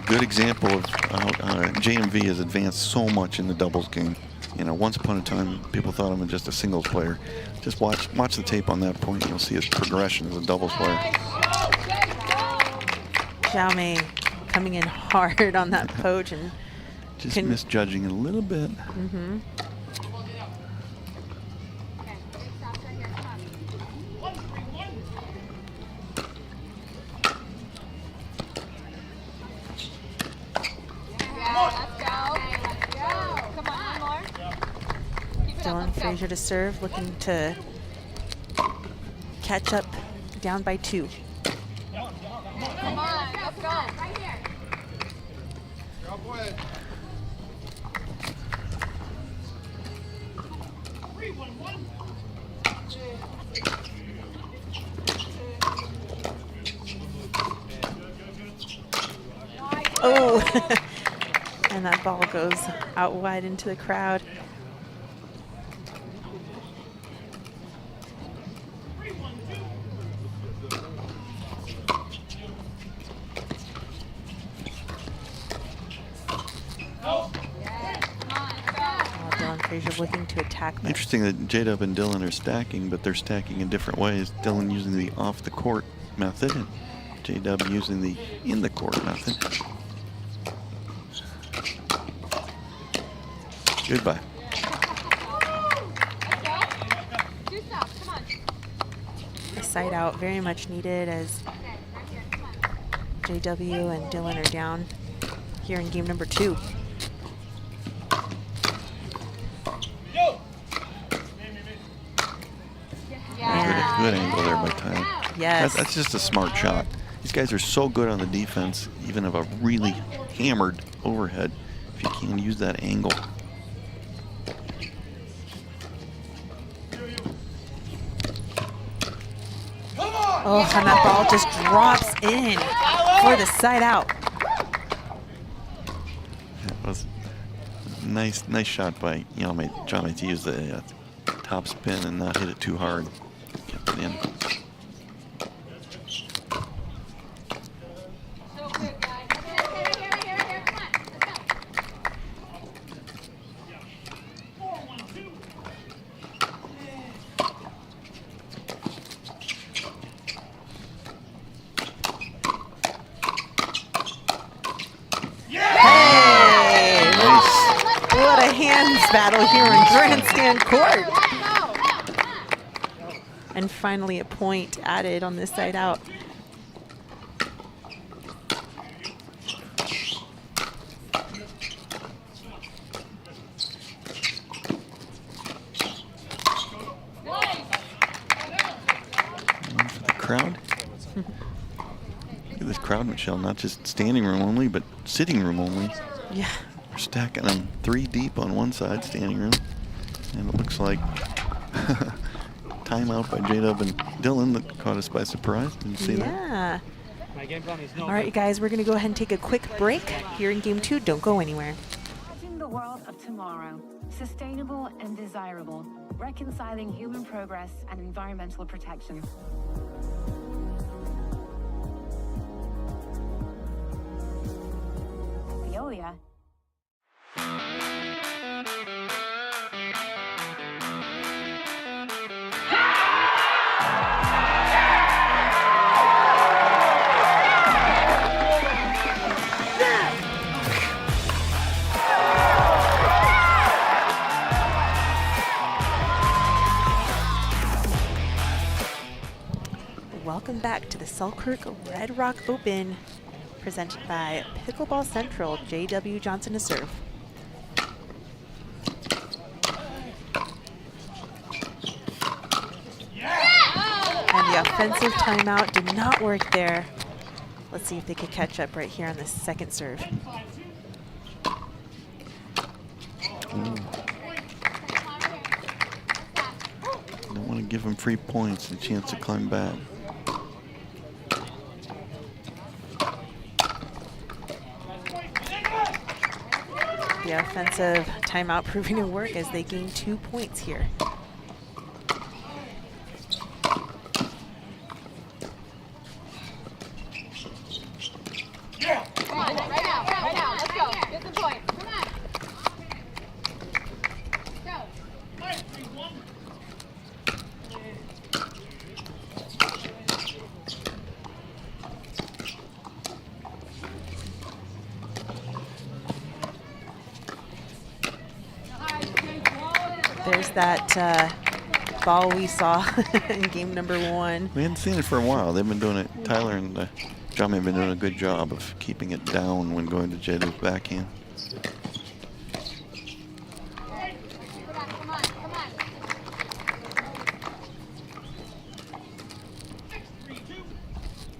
Good example of how JMV has advanced so much in the doubles game. You know, once upon a time, people thought of him as just a singles player. Just watch the tape on that point, and you'll see his progression as a doubles player. Jaume coming in hard on that poach and just misjudging it a little bit. Mm-hmm. Dylan Frazier to serve, looking to catch up, down by 2. Come on, let's go. Right here. Oh, and that ball goes out wide into the crowd. Frazier looking to attack. Interesting that J-Dub and Dylan are stacking, but they're stacking in different ways. Dylan using the off-the-court method, and J-Dub using the in-the-court method. Goodbye. The side out very much needed as JW and Dylan are down here in game number 2. Good angle there by Tyler. Yes. That's just a smart shot. These guys are so good on the defense, even of a really hammered overhead, if you can use that angle. Oh, and that ball just drops in for the side out. That was a nice shot by John to use the top spin and not hit it too hard. Kept it in. Battle here in Grandstand Court. And finally a point added on this side out. One for the crowd. Look at this crowd, Michelle. Not just standing room only, but sitting room only. Yeah. We're stacking them 3 deep on one side, standing room. And it looks like timeout by J-Dub and Dylan that caught us by surprise. Did you see that? Yeah. All right, you guys, we're going to go ahead and take a quick break here in game 2. Don't go anywhere. Imagine the world of tomorrow, sustainable and desirable, reconciling human progress and environmental protection. Veolia. Welcome back to the Selkirk Red Rock Open, presented by Pickleball Central. J.W. Johnson to serve. And the offensive timeout did not work there. Let's see if they could catch up right here on the second serve. Don't want to give them free points, a chance to climb back. The offensive timeout proving to work as they gain 2 points here. Come on, right now, let's go. Get the point. Come on. Go. There's that ball we saw in game number 1. We hadn't seen it for a while. They've been doing it. Tyler and John have been doing a good job of keeping it down when going to J-Dub's backhand. Come on, come on.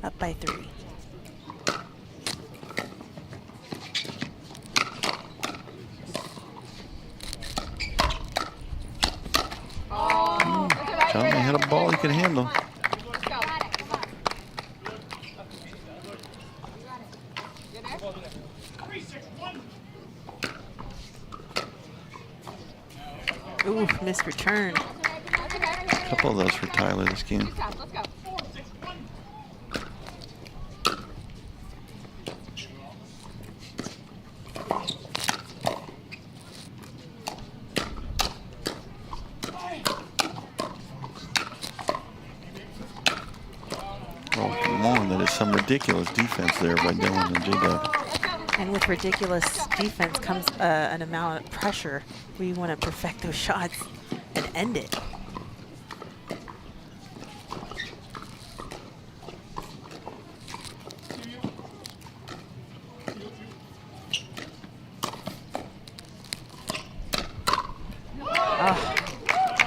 Up by 3. Tommy had a ball he could handle. Ooh, missed return. A couple of those for Tyler this game. Oh, come on. That is some ridiculous defense there by Dylan and J-Dub. And with ridiculous defense comes an amount of pressure. We want to perfect those shots and end it.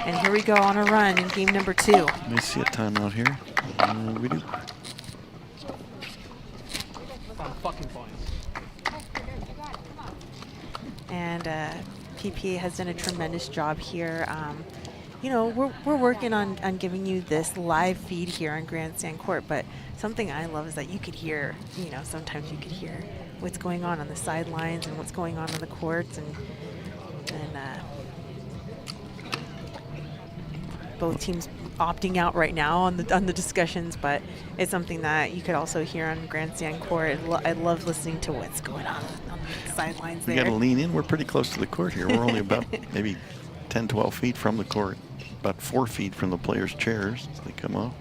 And here we go on a run in game number 2. Let me see a timeout here. We do. And PPA has done a tremendous job here. You know, we're working on giving you this live feed here on Grandstand Court, but something I love is that you could hear, you know, sometimes you could hear what's going on the sidelines and what's going on the courts, and both teams opting out right now on the discussions, but it's something that you could also hear on Grandstand Court. I love listening to what's going on the sidelines there. We got to lean in. We're pretty close to the court here. We're only about maybe 10, 12 feet from the court, about 4 feet from the players' chairs as they come off.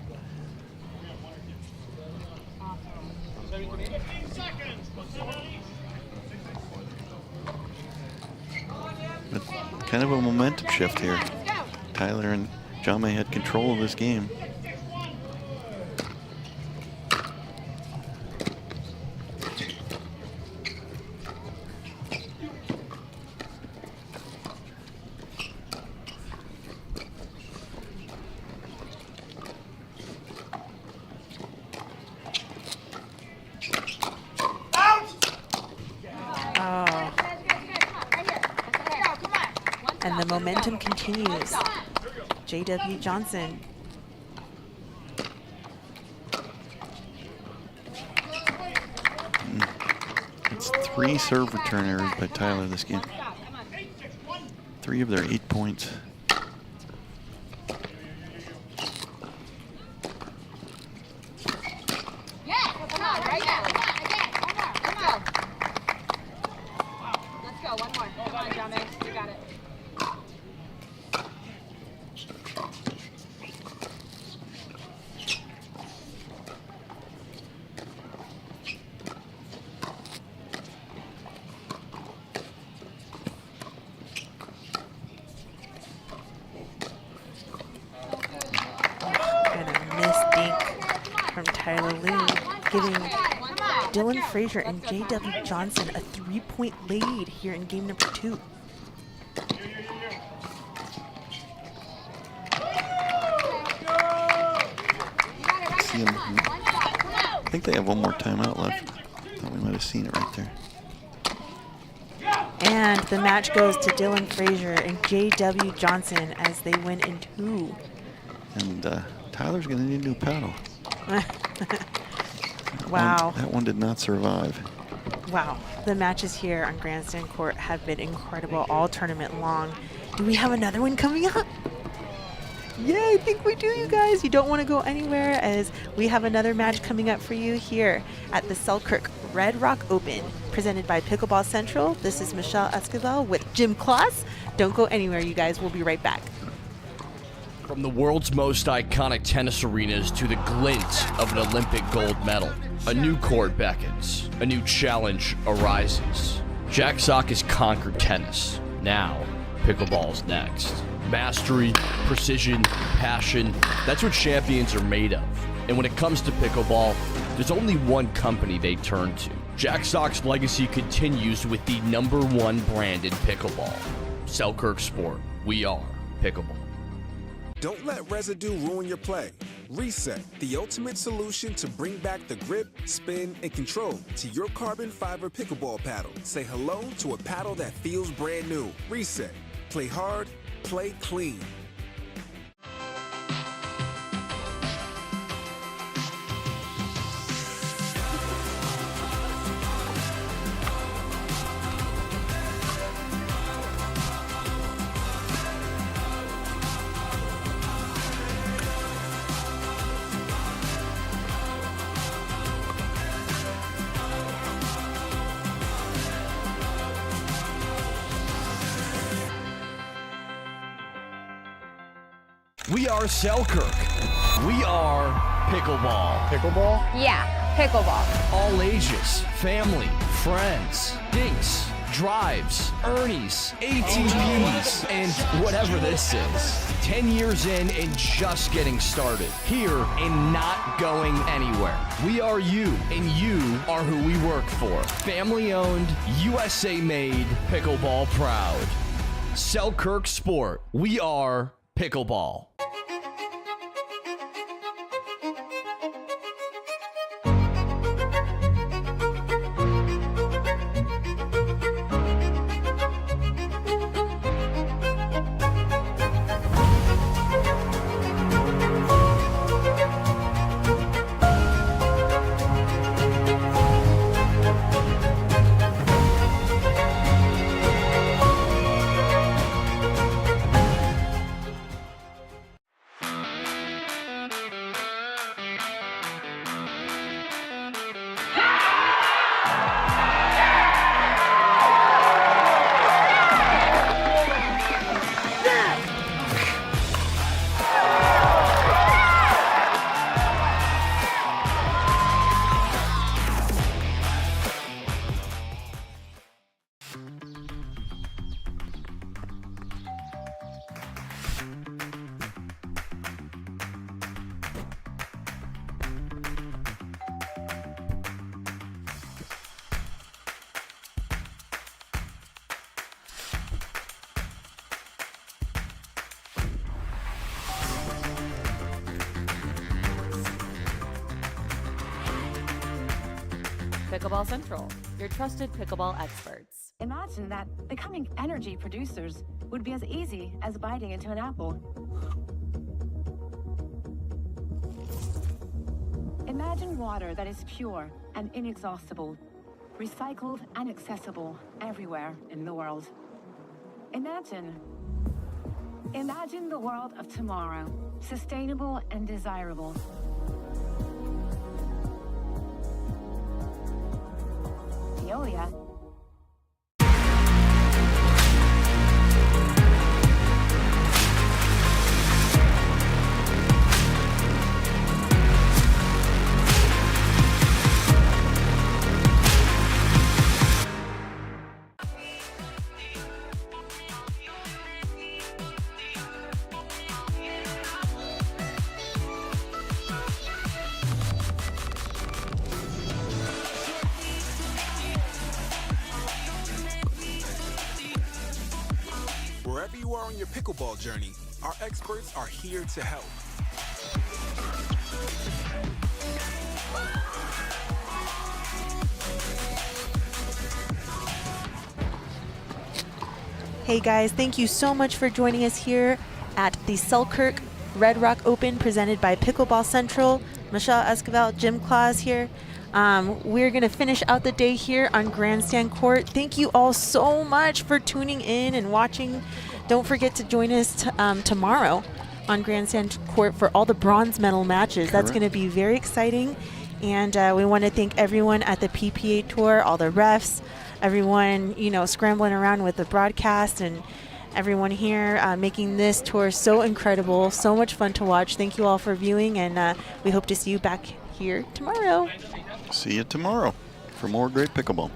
But kind of a momentum shift here. Tyler and John May had control of this game. And the momentum continues. J.W. Johnson. It's 3 serve return errors by Tyler this game. 3 of their 8 points. Frazier and J.W. Johnson a 3-point lead here in game number 2. I think they have one more timeout left. Thought we might have seen it right there. And the match goes to Dylan Frazier and J.W. Johnson as they win in 2. And Tyler's going to need a new paddle. Wow. That one did not survive. Wow. The matches here on Grandstand Court have been incredible all tournament long. Do we have another one coming up? Yeah, I think we do, you guys. You don't want to go anywhere as we have another match coming up for you here at the Selkirk Red Rock Open, presented by Pickleball Central. This is Michelle Esquivel with Jim Kloss. Don't go anywhere, you guys. We'll be right back. From the world's most iconic tennis arenas to the glint of an Olympic gold medal, a new court beckons, a new challenge arises. Jack Sock has conquered tennis. Now, pickleball's next. Mastery, precision, passion, that's what champions are made of. And when it comes to pickleball, there's only one company they turn to, Jack Sock's legacy continues with the #1 brand in pickleball. Selkirk Sport. We are pickleball. Don't let residue ruin your play. Reset, the ultimate solution to bring back the grip, spin, and control to your carbon fiber pickleball paddle. Say hello to a paddle that feels brand new. Reset. Play hard, play clean. We are Selkirk. We are pickleball. Pickleball? Yeah, pickleball. All ages, family, friends, dinks, drives, Ernies, ATPs, and whatever this is. 10 years in and just getting started. Here and not going anywhere. We are you, and you are who we work for. Family owned, USA made, pickleball proud. Selkirk Sport. We are pickleball. Pickleball Central, your trusted pickleball experts. Imagine that becoming energy producers would be as easy as biting into an apple. Imagine water that is pure and inexhaustible, recycled and accessible everywhere in the world. Imagine the world of tomorrow, sustainable and desirable. Veolia. Wherever you are on your pickleball journey, our experts are here to help. Hey guys, thank you so much for joining us here at the Selkirk Red Rock Open presented by Pickleball Central. Michelle Esquivel, Jim Claus here. We're going to finish out the day here on Grandstand Court. Thank you all so much for tuning in and watching. Don't forget to join us tomorrow on Grandstand Court for all the bronze medal matches. That's going to be very exciting. And we want to thank everyone at the PPA Tour, all the refs, everyone, scrambling around with the broadcast, and everyone here making this tour so incredible, so much fun to watch. Thank you all for viewing, and we hope to see you back here tomorrow. See you tomorrow for more great pickleball.